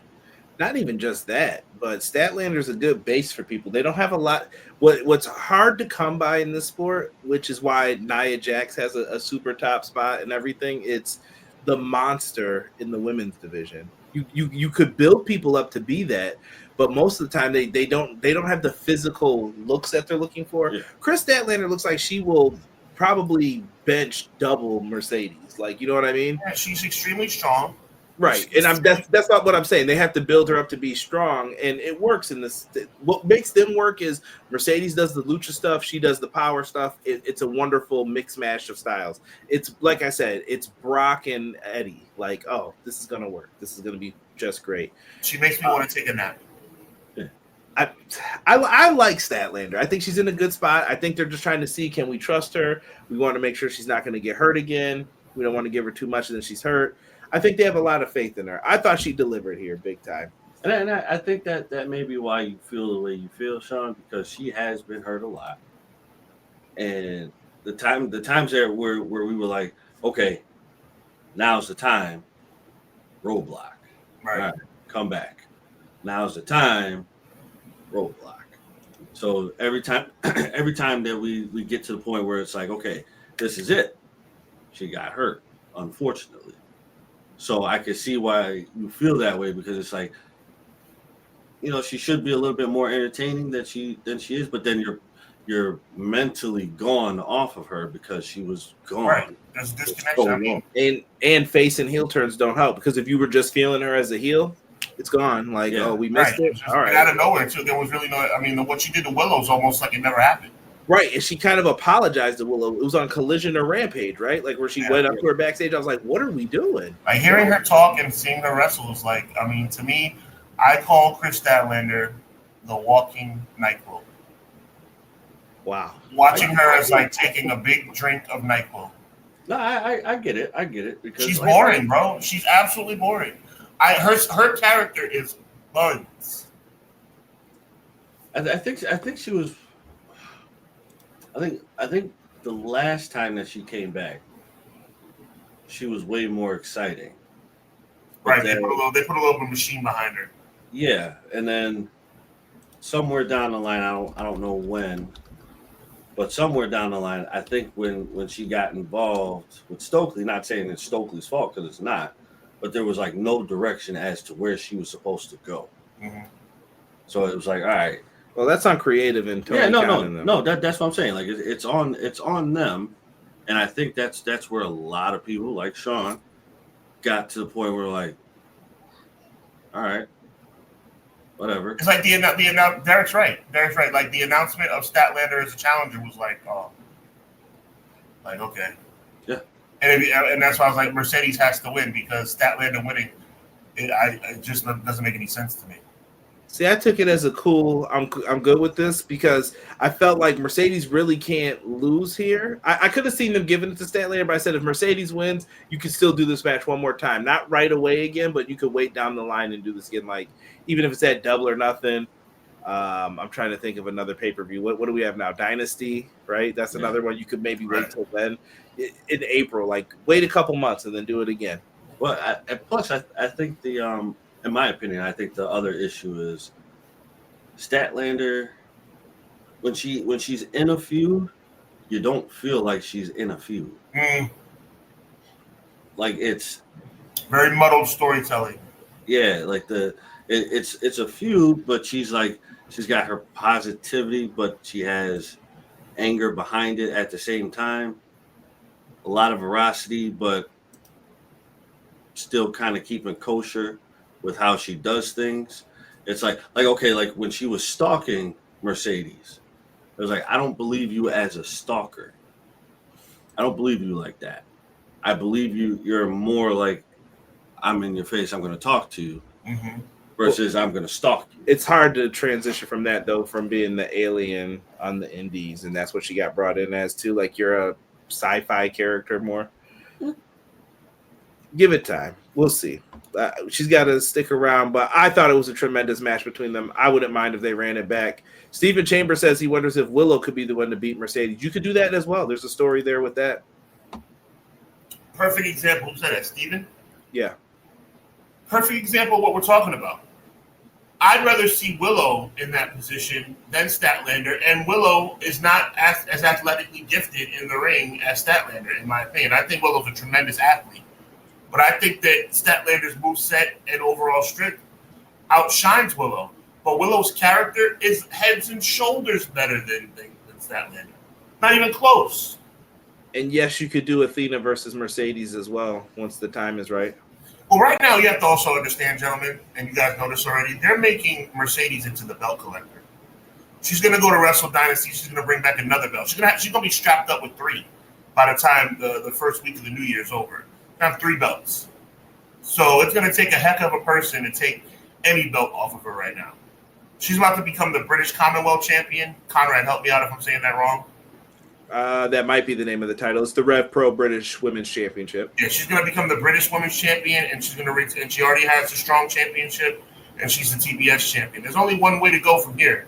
Not even just that, but Statlander's a good base for people. They don't have a lot. What's hard to come by in this sport, which is why Nia Jax has a super top spot and everything. It's the monster in the women's division. You could build people up to be that, but most of the time they don't have the physical looks that they're looking for. Yeah. Kris Statlander looks like she will probably bench double Mercedes. Like, you know what I mean? Yeah, she's extremely strong. Right, and that's not what I'm saying. They have to build her up to be strong, and it works in this. What makes them work is Mercedes does the lucha stuff, she does the power stuff. It's a wonderful mix mash of styles. It's like I said, it's Brock and Eddie. Like, oh, this is gonna work. This is gonna be just great. She makes me want to take a nap. I like Statlander. I think she's in a good spot. I think they're just trying to see, can we trust her? We want to make sure she's not going to get hurt again. We don't want to give her too much and then she's hurt. I think they have a lot of faith in her. I thought she delivered here big time. And I think that may be why you feel the way you feel, Sean, because she has been hurt a lot. And the times there where we were like, okay, now's the time, roadblock. Right. All right, come back. Now's the time, roadblock. So every time that we get to the point where it's like, okay, this is it, she got hurt, unfortunately. So I can see why you feel that way, because it's like, she should be a little bit more entertaining than she is, but then you're mentally gone off of her because she was gone. Right. There's a disconnection. And face and heel turns don't help, because if you were just feeling her as a heel, it's gone. Like, oh, we missed it. All right. Out of nowhere, too. There was really no. I mean, what she did to Willow's almost like it never happened. Right, and she kind of apologized to Willow. It was on Collision or Rampage, right? Like where she went up to her backstage. I was like, what are we doing? Like hearing her talk and seeing her wrestle was like, I mean, to me, I call Kris Statlander the walking NyQuil. Wow. Watching her is like taking a big drink of NyQuil. No, I get it. I get it, because she's boring, bro. She's absolutely boring. Her character is buns. I think she was. I think the last time that she came back, she was way more exciting. Right, they put a little bit of machine behind her. Yeah, and then somewhere down the line, I don't know when, but somewhere down the line, I think when she got involved with Stokely, not saying it's Stokely's fault because it's not, but there was like no direction as to where she was supposed to go. Mm-hmm. So it was like, all right. Well, that's on creative and Tony. Yeah, no. That's what I'm saying. Like it's on them, and I think that's where a lot of people like Sean got to the point where like, all right, whatever. It's like the Derek's right. Like the announcement of Statlander as a challenger was like, oh, like okay, yeah. And that's why I was like, Mercedes has to win, because Statlander winning, it just doesn't make any sense to me. See, I took it as a cool, I'm good with this, because I felt like Mercedes really can't lose here. I could have seen them giving it to Statlander, but I said if Mercedes wins, you could still do this match one more time. Not right away again, but you could wait down the line and do this again, like even if it's at Double or Nothing. I'm trying to think of another pay-per-view. What do we have now? Dynasty, right? That's another one you could maybe wait till then. In April, like wait a couple months and then do it again. Well, plus I think the in my opinion, I think the other issue is Statlander. When she's in a feud, you don't feel like she's in a feud. Like it's very muddled storytelling. Yeah, like it's a feud, but she's got her positivity, but she has anger behind it at the same time. A lot of veracity, but still kind of keeping kosher. with how she does things. It's like okay, like when she was stalking Mercedes, it was like, I don't believe you as a stalker. I don't believe you like that. I believe you're more like, I'm in your face, I'm going to talk to you, versus I'm going to stalk you. It's hard to transition from that, though, from being the alien on the indies, and that's what she got brought in as, too. Like, you're a sci-fi character more. Give it time. We'll see. She's got to stick around, but I thought it was a tremendous match between them. I wouldn't mind if they ran it back. Stephen Chambers says he wonders if Willow could be the one to beat Mercedes. You could do that as well. There's a story there with that. Perfect example. Who said that, Stephen? Yeah. Perfect example of what we're talking about. I'd rather see Willow in that position than Statlander, and Willow is not as athletically gifted in the ring as Statlander, in my opinion. I think Willow's a tremendous athlete, but I think that Statlander's moveset and overall strength outshines Willow. But Willow's character is heads and shoulders better than Statlander. Not even close. And yes, you could do Athena versus Mercedes as well once the time is right. Well, right now you have to also understand, gentlemen, and you guys know this already, they're making Mercedes into the belt collector. She's going to go to Wrestle Dynasty. She's going to bring back another belt. She's going to be strapped up with 3 by the time the first week of the new year is over. Have 3 belts. So it's going to take a heck of a person to take any belt off of her right now. She's about to become the British Commonwealth champion. Conrad, help me out if I'm saying that wrong. That might be the name of the title. It's the Rev Pro British Women's Championship. Yeah, she's going to become the British Women's Champion, and she's going to and she already has the Strong Championship, and she's the TBS champion. There's only one way to go from here,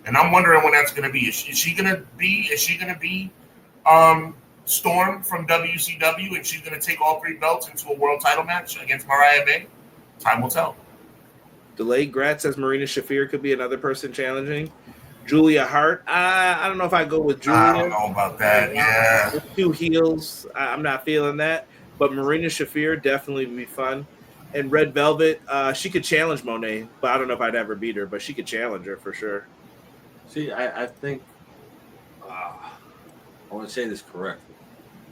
and I'm wondering when that's going to be. Is she going to be Storm from WCW, and she's going to take all 3 belts into a world title match against Mariah May? Time will tell. Delayed Grat says Marina Shafir could be another person challenging. Julia Hart. I don't know if I go with Julia. I don't know about that. Yeah. With 2 heels, I'm not feeling that. But Marina Shafir definitely would be fun. And Red Velvet, she could challenge Mone, but I don't know if I'd ever beat her, but she could challenge her for sure. See, I think I want to say this correctly.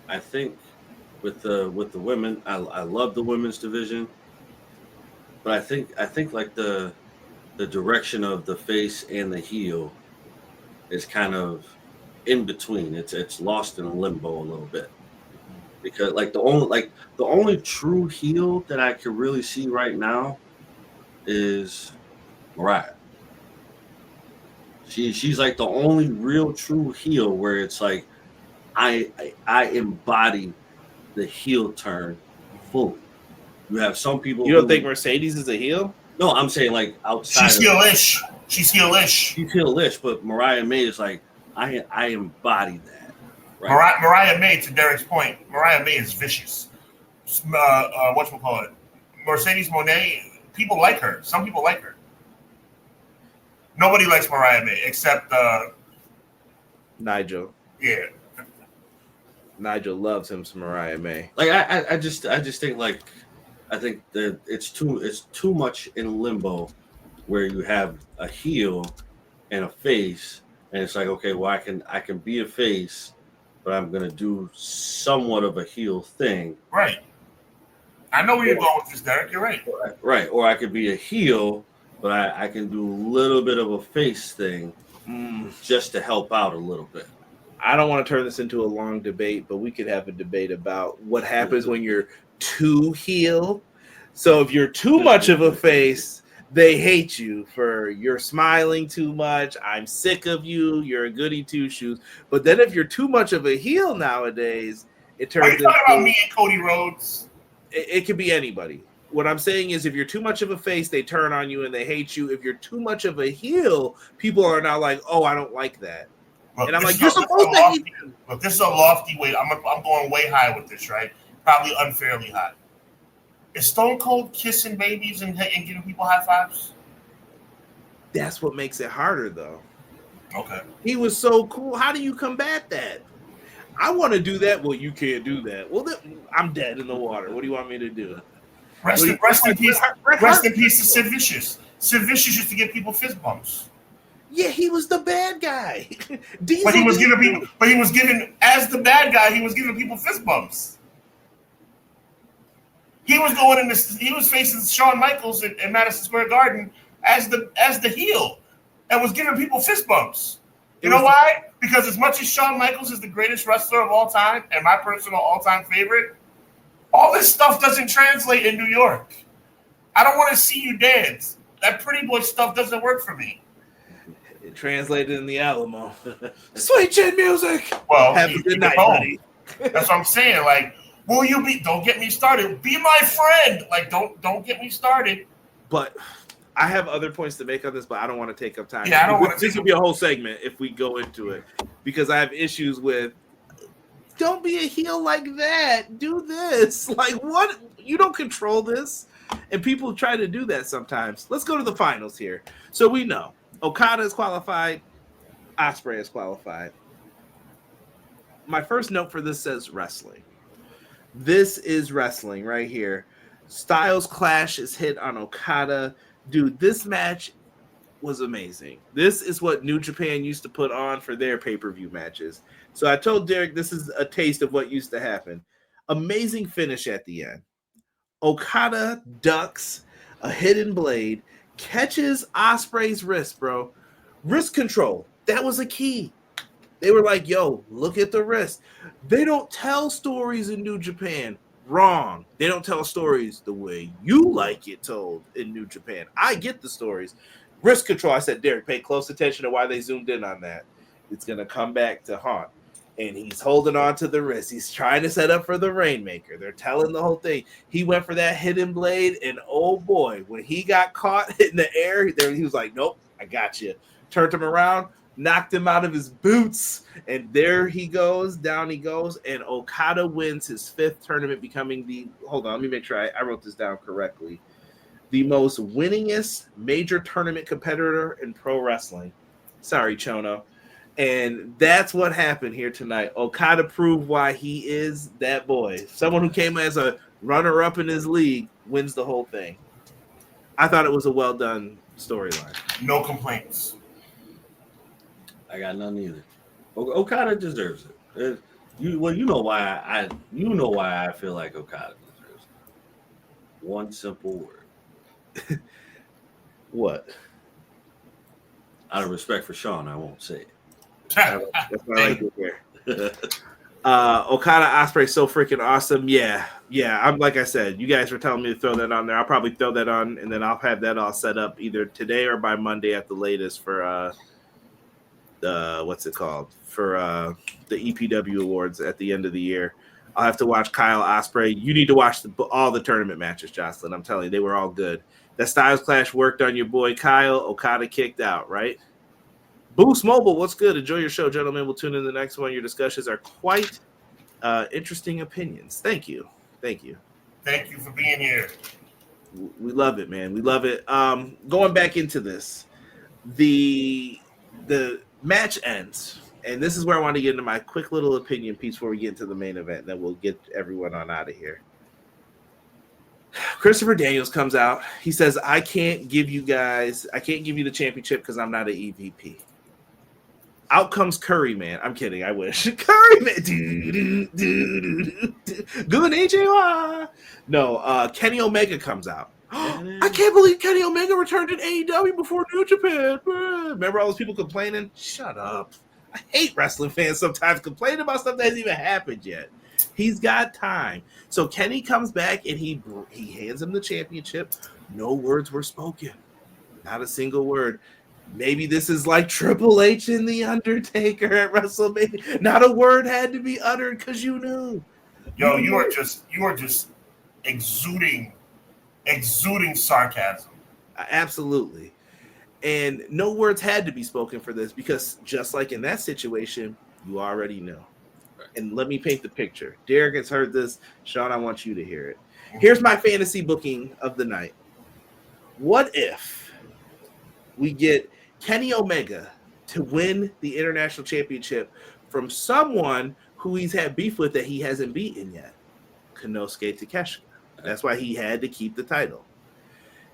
I think with the women, I love the women's division, but I think like the direction of the face and the heel is kind of in between. It's lost in limbo a little bit, because like the only true heel that I can really see right now is Mariah. She's like the only real true heel where it's like I embody the heel turn fully. You have some people. You don't think Mercedes is a heel? No, I'm saying like outside. She's heelish. She's heelish, but Mariah May is like I embody that. Right? Mariah May, to Derek's point, Mariah May is vicious. Whatchamacallit? Mercedes Moné, people like her. Some people like her. Nobody likes Mariah May except Nigel. Yeah. Nigel loves him some Mariah May. Like I just think like I think that it's too much in limbo where you have a heel and a face, and it's like, okay, well I can be a face, but I'm gonna do somewhat of a heel thing. Right. I know where you're going with this, Derek. You're right. Right. Or I could be a heel, but I can do a little bit of a face thing just to help out a little bit. I don't want to turn this into a long debate, but we could have a debate about what happens when you're too heel. So if you're too much of a face, they hate you for you're smiling too much. I'm sick of you. You're a goody two shoes. But then if you're too much of a heel nowadays, it turns. Are you talking about me and Cody Rhodes? It could be anybody. What I'm saying is, if you're too much of a face, they turn on you and they hate you. If you're too much of a heel, people are now like, "Oh, I don't like that." Look, and I'm like, "You're supposed to hate me." Look, this is a lofty way. I'm going way high with this, right? Probably unfairly high. Is Stone Cold kissing babies and giving people high fives? That's what makes it harder, though. Okay. He was so cool. How do you combat that? I want to do that. Well, you can't do that. Well, I'm dead in the water. What do you want me to do? Rest in peace to Sid Vicious. Sid Vicious used to give people fist bumps. Yeah, he was the bad guy. But he was giving as the bad guy, he was giving people fist bumps. He was going in this. He was facing Shawn Michaels in Madison Square Garden as the heel, and was giving people fist bumps. You know why? Because as much as Shawn Michaels is the greatest wrestler of all time and my personal all-time favorite, all this stuff doesn't translate in New York. I don't want to see you dance. That pretty boy stuff doesn't work for me. It translated in the Alamo. Sweet chin music. Well, have a good night, buddy. That's what I'm saying. Like, will you be? Don't get me started. Be my friend. Like, don't get me started. But I have other points to make on this, but I don't want to take up time. Yeah, I don't want to. This would be a whole segment if we go into it, because I have issues with. Don't be a heel like that. Do this. Like, what? You don't control this, and people try to do that sometimes. Let's go to the finals here. So we know Okada is qualified. Ospreay is qualified. My first note for this says wrestling. This is wrestling right here. Styles Clash is hit on Okada. Dude, this match was amazing. This is what New Japan used to put on for their pay-per-view matches. So I told Derek this is a taste of what used to happen. Amazing finish at the end. Okada ducks a hidden blade, catches Ospreay's wrist, bro. Wrist control. That was a key. They were like, yo, look at the wrist. They don't tell stories in New Japan. Wrong. They don't tell stories the way you like it told in New Japan. I get the stories. Wrist control. I said, Derek, pay close attention to why they zoomed in on that. It's going to come back to haunt. And he's holding on to the wrist. He's trying to set up for the Rainmaker. They're telling the whole thing. He went for that hidden blade, and oh boy, when he got caught in the air, he was like, nope, I got you. Turned him around, knocked him out of his boots, and there he goes, down he goes, and Okada wins his 5th tournament, becoming the, hold on, let me make sure I wrote this down correctly, the most winningest major tournament competitor in pro wrestling. Sorry, Chono. And that's what happened here tonight. Okada proved why he is that boy. Someone who came as a runner-up in his league wins the whole thing. I thought it was a well-done storyline. No complaints. I got none either. Okada deserves it. You know why I feel like Okada deserves it. One simple word. What? Out of respect for Sean, I won't say it. That's what I like to hear. Okada Ospreay so freaking awesome. Yeah. I'm like I said, you guys were telling me to throw that on there. I'll probably throw that on, and then I'll have that all set up either today or by Monday at the latest for the what's it called, for the EPW awards at the end of the year. I'll have to watch Kyle Ospreay. You need to watch all the tournament matches, Jocelyn. I'm telling you, they were all good. That Styles Clash worked on your boy Kyle. Okada kicked out, right? Boost Mobile, what's good? Enjoy your show, gentlemen. We'll tune in the next one. Your discussions are quite interesting opinions. Thank you. Thank you for being here. We love it, man. We love it. Going back into this, the match ends, and this is where I want to get into my quick little opinion piece before we get into the main event. Then we'll get everyone on out of here. Christopher Daniels comes out. He says, I can't give you the championship because I'm not an EVP. Out comes Curry, man. I'm kidding. I wish. Curry, man. Good AJY. No, Kenny Omega comes out. I can't believe Kenny Omega returned in AEW before New Japan. Remember all those people complaining? Shut up. I hate wrestling fans sometimes complaining about stuff that hasn't even happened yet. He's got time. So Kenny comes back and he hands him the championship. No words were spoken. Not a single word. Maybe this is like Triple H and The Undertaker at WrestleMania. Not a word had to be uttered because you knew. Yo, you are just exuding sarcasm. Absolutely. And no words had to be spoken for this because just like in that situation, you already know. And let me paint the picture. Derek has heard this. Sean, I want you to hear it. Here's my fantasy booking of the night. What if we get Kenny Omega to win the international championship from someone who he's had beef with that he hasn't beaten yet? Konosuke Takeshita. That's why he had to keep the title.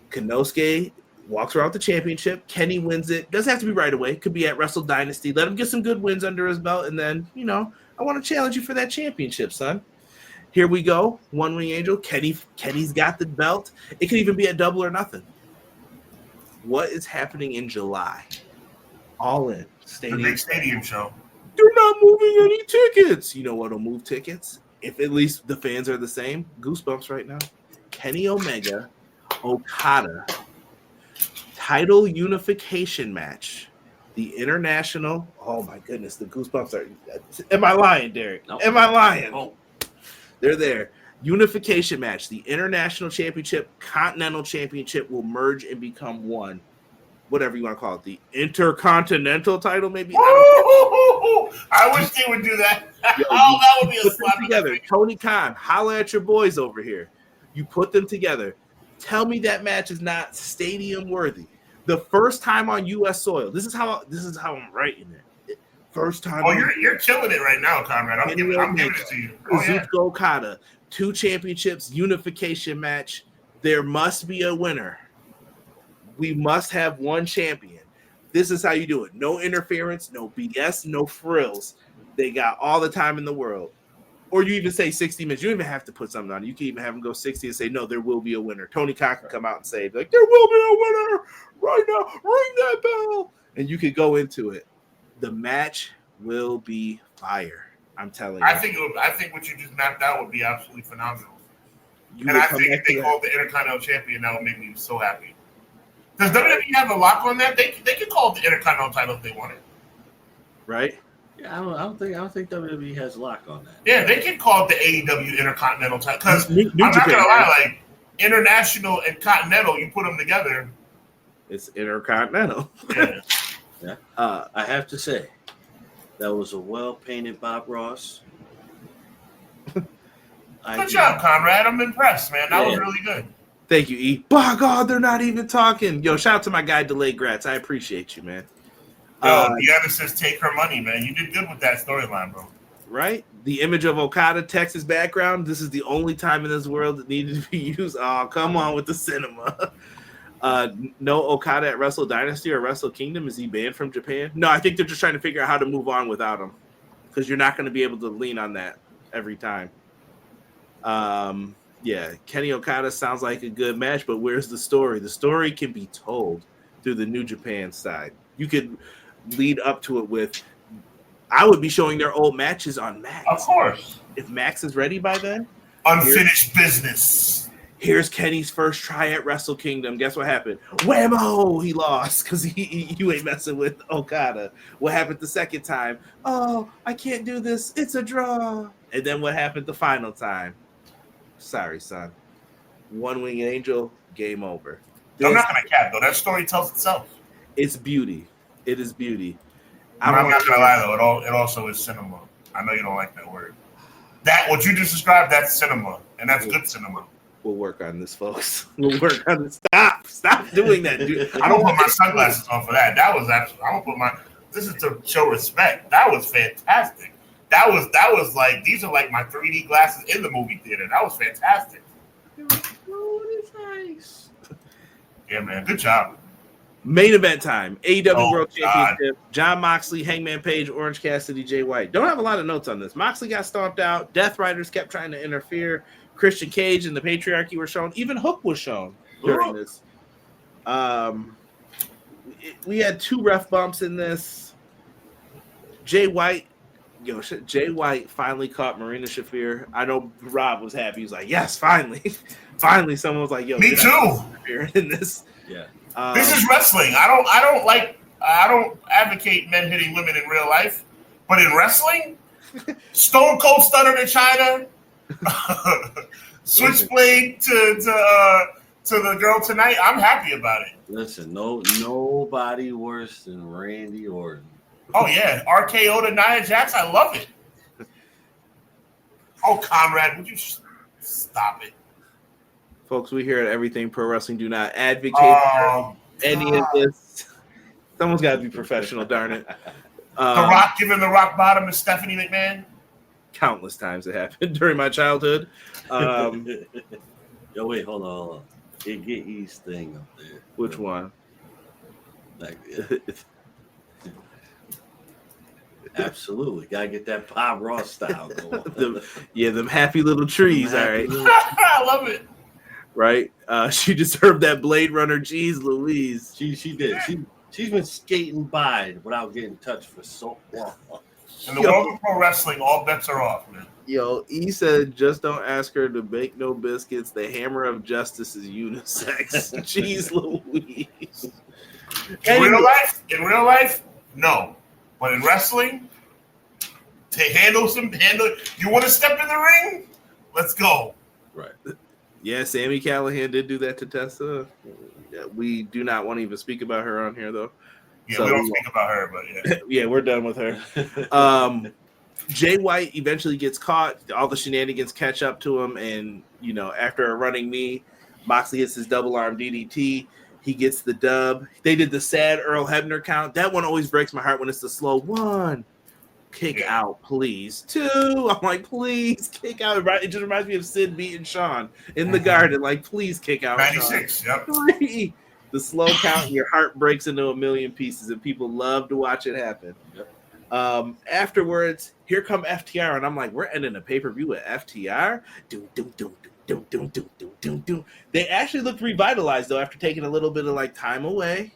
Konosuke walks around with the championship. Kenny wins it. Doesn't have to be right away. Could be at Wrestle Dynasty. Let him get some good wins under his belt. And then, I want to challenge you for that championship, son. Here we go. One Wing Angel. Kenny's got the belt. It could even be a double or nothing. What is happening in July? All in. The big stadium show. They're not moving any tickets. You know what'll move tickets? If at least the fans are the same. Goosebumps right now. Kenny Omega, Okada, title unification match. The international. Oh my goodness, the goosebumps are. Am I lying, Derek? No. Am I lying? Oh. They're there. Unification match. The international championship, continental championship will merge and become one. Whatever you want to call it. The intercontinental title, maybe. I wish they would do that. Yo, that would be a put them slap together. Tony Khan, holla at your boys over here. You put them together. Tell me that match is not stadium worthy. The first time on U.S. soil. This is how I'm writing it. First time. Oh, you're killing it right now, Conrad. I'm giving it to you. Kazuchika Okada, 2 championships, unification match. There must be a winner. We must have one champion. This is how you do it. No interference, no BS, no frills. They got all the time in the world. Or you even say 60 minutes. You don't even have to put something on it. You can even have them go 60 and say, no, there will be a winner. Tony Khan can come out and say, like, there will be a winner right now. Ring that bell. And you could go into it. The match will be fire. I'm telling you. I think what you just mapped out would be absolutely phenomenal. And I think if they called the Intercontinental Champion, that would make me so happy. Does WWE have a lock on that? They can call it the Intercontinental title if they want it. Right? Yeah, I don't think WWE has a lock on that. Yeah, they can call it the AEW Intercontinental title. Because I'm not going to lie, like, international and continental, you put them together. It's Intercontinental. Yeah. I have to say, that was a well-painted Bob Ross. Good job, Conrad. I'm impressed, man. That was really good. Thank you, E. By God, they're not even talking. Yo, shout out to my guy, Delayed Gratz. I appreciate you, man. Deanna says take her money, man. You did good with that storyline, bro. Right? The image of Okada, Texas background. This is the only time in this world that needed to be used. Oh, come on with the cinema. No Okada at Wrestle Dynasty or Wrestle Kingdom. Is he banned from Japan? No, I think they're just trying to figure out how to move on without him. Because you're not going to be able to lean on that every time. Yeah, Kenny Okada sounds like a good match, but where's the story? The story can be told through the New Japan side. You could lead up to it with, I would be showing their old matches on Max. Of course. If Max is ready by then. Unfinished business. Here's Kenny's first try at Wrestle Kingdom. Guess what happened? Whammo! He lost because you ain't messing with Okada. What happened the second time? Oh, I can't do this. It's a draw. And then what happened the final time? Sorry, son. One Wing Angel, game over. I'm not going to cap, though. That story tells itself. It's beauty. It is beauty. I'm not going to lie, though. It also is cinema. I know you don't like that word. What you just described, that's cinema. And that's good cinema. We'll work on this, folks. We'll work on this. Stop doing that, dude. I don't put my sunglasses on for that. That was absolutely. I don't put my. This is to show respect. That was fantastic. That was like, these are like my 3D glasses in the movie theater. That was fantastic. Oh, it's nice. Yeah, man. Good job. Main event time. AEW World Championship. John Moxley, Hangman Page, Orange Cassidy, Jay White. Don't have a lot of notes on this. Moxley got stomped out. Death Riders kept trying to interfere. Christian Cage and the Patriarchy were shown. Even Hook was shown during this. We had 2 ref bumps in this. Jay White finally caught Marina Shafir. I know Rob was happy. He was like, yes, finally. Finally, someone was like, yo. Me too. In this. Yeah. This is wrestling. I don't advocate men hitting women in real life, but in wrestling, Stone Cold Stunner to China, Switchblade to the girl tonight. I'm happy about it. Listen, nobody worse than Randy Orton. Oh yeah, RKO to Nia Jax. I love it. Oh, Conrad, would you stop it? Folks, we here at Everything Pro Wrestling do not advocate for any of this. Someone's got to be professional, darn it. The Rock giving the rock bottom to Stephanie McMahon. Countless times it happened during my childhood. Yo, wait, hold on. Get E's thing up there. Which one? Like, Absolutely. Gotta get that Bob Ross style going. Them happy little trees, all right. I love it. Right? She deserved that Blade Runner. Jeez Louise. She did. She's been skating by without getting touched for so long. In the world of pro wrestling, all bets are off, man. Yo, E said, just don't ask her to bake no biscuits. The hammer of justice is unisex. Jeez Louise. In real life, no. But in wrestling, to handle. You want to step in the ring? Let's go. Right. Yeah, Sami Callihan did do that to Tessa. We do not want to even speak about her on here, though. Yeah, so we don't speak about her, but yeah. Yeah, we're done with her. Jay White eventually gets caught. All the shenanigans catch up to him, and after a running knee, Moxley hits his double arm DDT. He gets the dub. They did the sad Earl Hebner count. That one always breaks my heart when it's the slow 1. Kick out, please. 2. I'm like, please kick out. It just reminds me of Sid beating Sean in the garden. Like, please kick out. 96. Sean. Yep. 3. The slow count, your heart breaks into a million pieces, and people love to watch it happen. Yep. Afterwards, here come FTR, and I'm like, we're ending a pay-per-view with FTR. They actually looked revitalized though after taking a little bit of time away,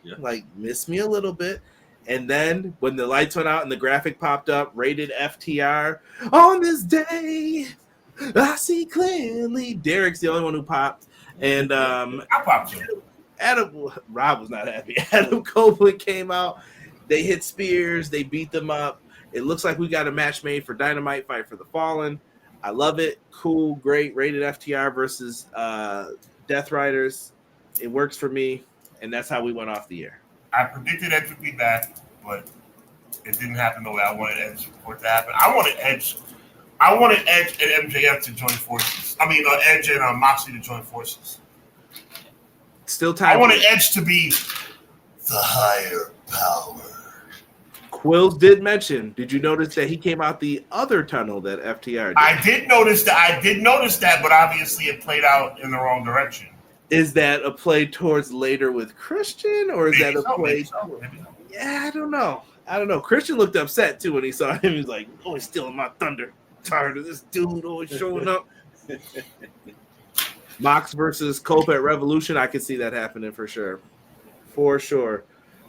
missed me a little bit. And then when the lights went out and the graphic popped up, rated FTR on this day, I see clearly. Derek's the only one who popped, and I popped too. Rob was not happy. Adam Copeland came out. They hit spears. They beat them up. It looks like we got a match made for Dynamite Fight for the Fallen. I love it. Cool, great. Rated FTR versus Death Riders. It works for me, and that's how we went off the air. I predicted Edge would be back, but it didn't happen the way I wanted Edge for it to happen. I wanted Edge and MJF to join forces. I mean, Edge and Moxley to join forces. Still time. I wanted Edge to be the higher power. Quills did mention. Did you notice that he came out the other tunnel that FTR did? I did notice that, but obviously it played out in the wrong direction. Is that a play towards later with Christian, or is that a play? Maybe so. Yeah, I don't know. Christian looked upset too when he saw him. He's like, "Oh, he's stealing my thunder. Tired of this dude always showing up." Mox versus Cope at Revolution. I could see that happening for sure.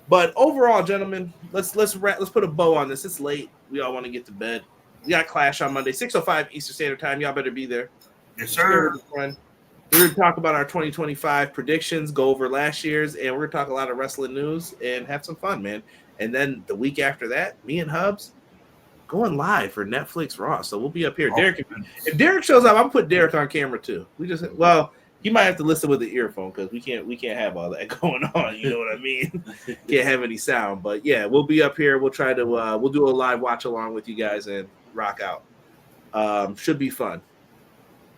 But overall, gentlemen, let's put a bow on this. It's late. We all want to get to bed. We got Clash on Monday, 6:05 Eastern Standard Time. Y'all better be there. Yes, sir. We're going to talk about our 2025 predictions, go over last year's, and we're going to talk a lot of wrestling news and have some fun, man. And then the week after that, me and Hubs going live for Netflix Raw. So we'll be up here. Derek, if Derek shows up, I'm putting Derek on camera too. He might have to listen with the earphone because we can't have all that going on. You know what I mean? Can't have any sound. But yeah, we'll be up here. We'll try to we'll do a live watch along with you guys and rock out. Should be fun.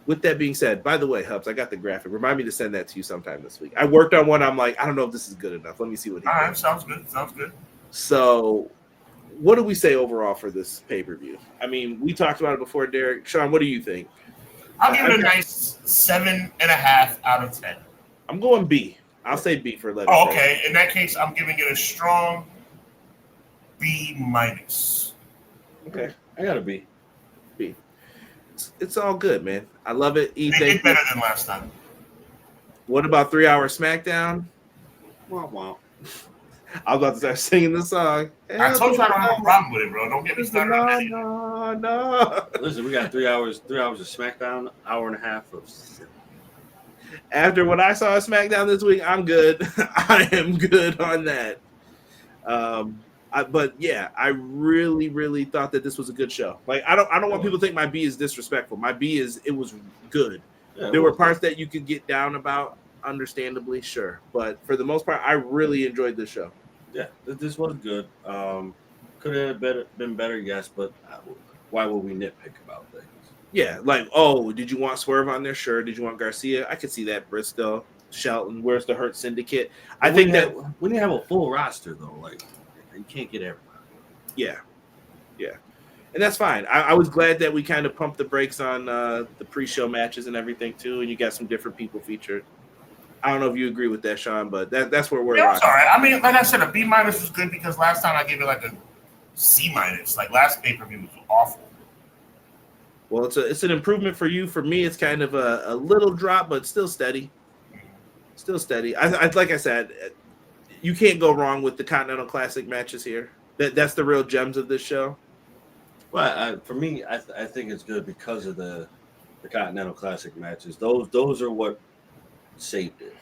With that being said, by the way, Hubs, I got the graphic. Remind me to send that to you sometime this week. I worked on one. I'm like, I don't know if this is good enough. Let me see what he All right, sounds good. So, what do we say overall for this pay-per-view? I mean, we talked about it before, Derek. Sean, what do you think? I'll give it a nice 7.5 out of 10. I'm going B. I'll say B for 11. Oh, okay. In that case, I'm giving it a strong B-. Okay. I got a B. B. It's all good, man. I love it. They did better than last time. What about 3-hour SmackDown? Wow. I was about to start singing the song. I told you I don't have a problem with it, bro. Don't get me started on that. No. Listen, we got 3 hours of SmackDown, hour and a half of. After what I saw of SmackDown this week, I'm good. I am good on that. But yeah, I really, really thought that this was a good show. Like, I don't want people to think my B is disrespectful. My B is it was good. Yeah, there were parts that you could get down about, understandably, sure. But for the most part, I really enjoyed this show. Yeah, this was good. Could have been better, yes, but why would we nitpick about things? Yeah, like, oh, did you want Swerve on there? Sure. Did you want Garcia? I could see that. Briscoe, Shelton, where's the Hurt Syndicate? I think that when you have a full roster, though, like, you can't get everybody. Yeah. And that's fine. I was glad that we kind of pumped the brakes on the pre-show matches and everything, too, and you got some different people featured. I don't know if you agree with that, Sean, but that's where we're at. It's all right. I mean, like I said, a B- was good because last time I gave it like a C-. Like last pay-per-view was awful. Well, it's an improvement for you. For me, it's kind of a little drop, but still steady. Still steady. I like I said, you can't go wrong with the Continental Classic matches here. That's the real gems of this show. Well, for me, I think it's good because of the Continental Classic matches. Those are what saved it.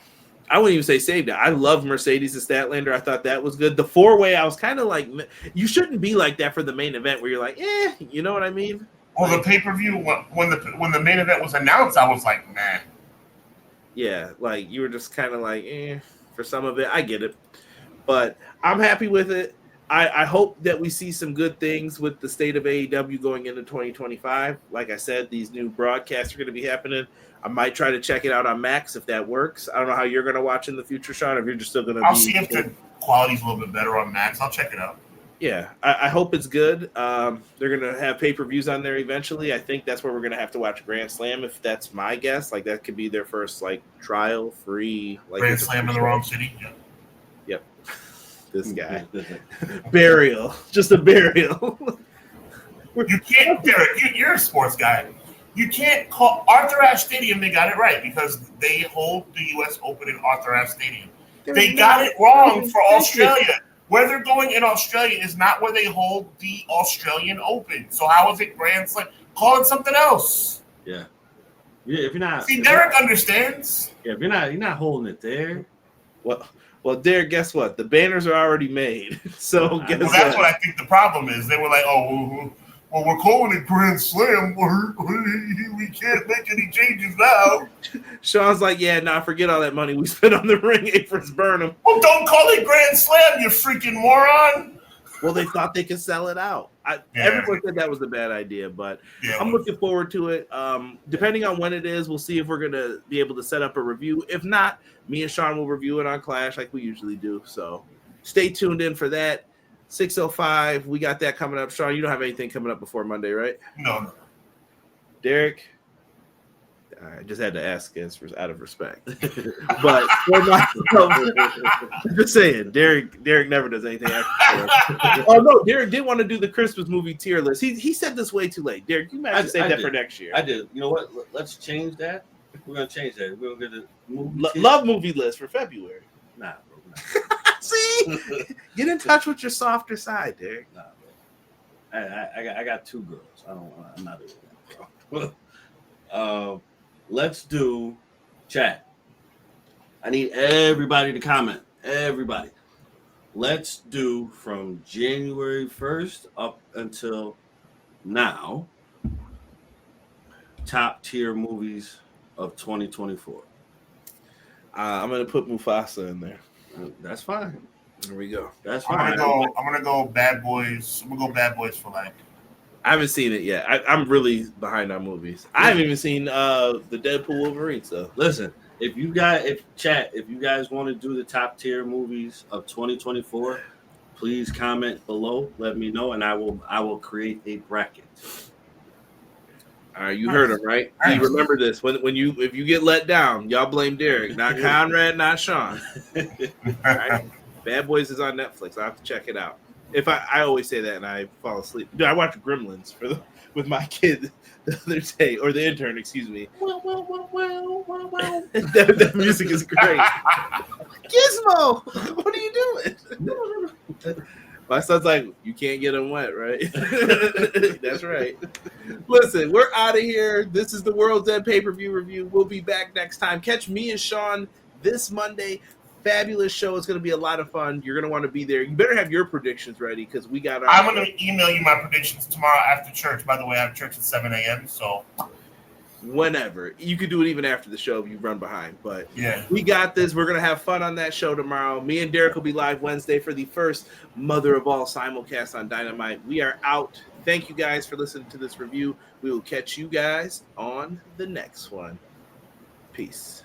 I wouldn't even say saved it. I love Mercedes and Statlander. I thought that was good. The 4-way, I was kind of like, you shouldn't be like that for the main event where you're like, you know what I mean? Well, the pay-per-view, when the main event was announced, I was like, nah. Yeah, like you were just kind of like, for some of it. I get it. But I'm happy with it. I hope that we see some good things with the state of AEW going into 2025. Like I said, these new broadcasts are going to be happening. I might try to check it out on Max if that works. I don't know how you're going to watch in the future, Sean, if you're just still going to I'll see if the quality's a little bit better on Max. I'll check it out. Yeah, I hope it's good. They're going to have pay-per-views on there eventually. I think that's where we're going to have to watch Grand Slam, if that's my guess. Like, that could be their first, like, trial, free. Like, Grand Slam in the wrong city? Yeah. Yep. This guy. Burial. Just a burial. You can't, Derek, you're a sports guy. You can't call Arthur Ashe Stadium, they got it right, because they hold the U.S. Open in Arthur Ashe Stadium. They got it wrong for Australia. Where they're going in Australia is not where they hold the Australian Open. So how is it Grand Slam? Call it something else. Yeah. If you're not, see, Derek understands. Yeah, if you're not holding it there. Well, Derek, guess what? The banners are already made. So guess well, that's what I think the problem is. They were like, oh, well, we're calling it Grand Slam. We can't make any changes now. Sean's like, forget all that money we spent on the ring. Aprons burn them. Well, don't call it Grand Slam, you freaking moron. Well, they thought they could sell it out. Everyone said that was a bad idea, but I'm looking forward to it. Depending on when it is, we'll see if we're going to be able to set up a review. If not, me and Sean will review it on Clash like we usually do. So stay tuned in for that. 6:05, we got that coming up. Sean, you don't have anything coming up before Monday, right? No. Derek? I just had to ask this out of respect. But for myself, I'm just saying, Derek never does anything extra. Oh, no, Derek did want to do the Christmas movie tier list. He said this way too late. Derek, you might have to save that for next year. I did. You know what? Let's change that. We're going to change that. We're going to get a movie love movie list for February. Nah, bro. Nah. See? Get in touch with your softer side, Derek. Nah, bro. I got 2 girls. I'm not doing that, bro. Let's do chat. I need everybody to comment. Everybody. Let's do from January 1st up until now top tier movies of 2024. I'm going to put Mufasa in there. That's fine. There we go. That's fine. I'm gonna go Bad Boys. I'm gonna go Bad Boys for life. I haven't seen it yet. I'm really behind on movies. I haven't even seen the Deadpool Wolverine stuff. Listen, if you guys want to do the top tier movies of 2024, please comment below. Let me know, and I will create a bracket. All right, you heard him, right? Nice. Remember this: if you get let down, y'all blame Derek, not Conrad, not Sean. All right? Bad Boys is on Netflix. I have to check it out. If I always say that and I fall asleep. Dude, I watched Gremlins with my kid the other day, or the intern, excuse me. that music is great. Gizmo, what are you doing? My son's like, you can't get them wet, right? That's right. Listen, we're out of here. This is the World's End pay-per-view review. We'll be back next time. Catch me and Sean this Monday. Fabulous show. It's going to be a lot of fun. You're going to want to be there. You better have your predictions ready because we got our... I'm going to email you my predictions tomorrow after church. By the way, I have church at 7 a.m., so... Whenever. You could do it even after the show if you run behind. But yeah, we got this. We're going to have fun on that show tomorrow. Me and Derek will be live Wednesday for the first Mother of All simulcast on Dynamite. We are out. Thank you guys for listening to this review. We will catch you guys on the next one. Peace.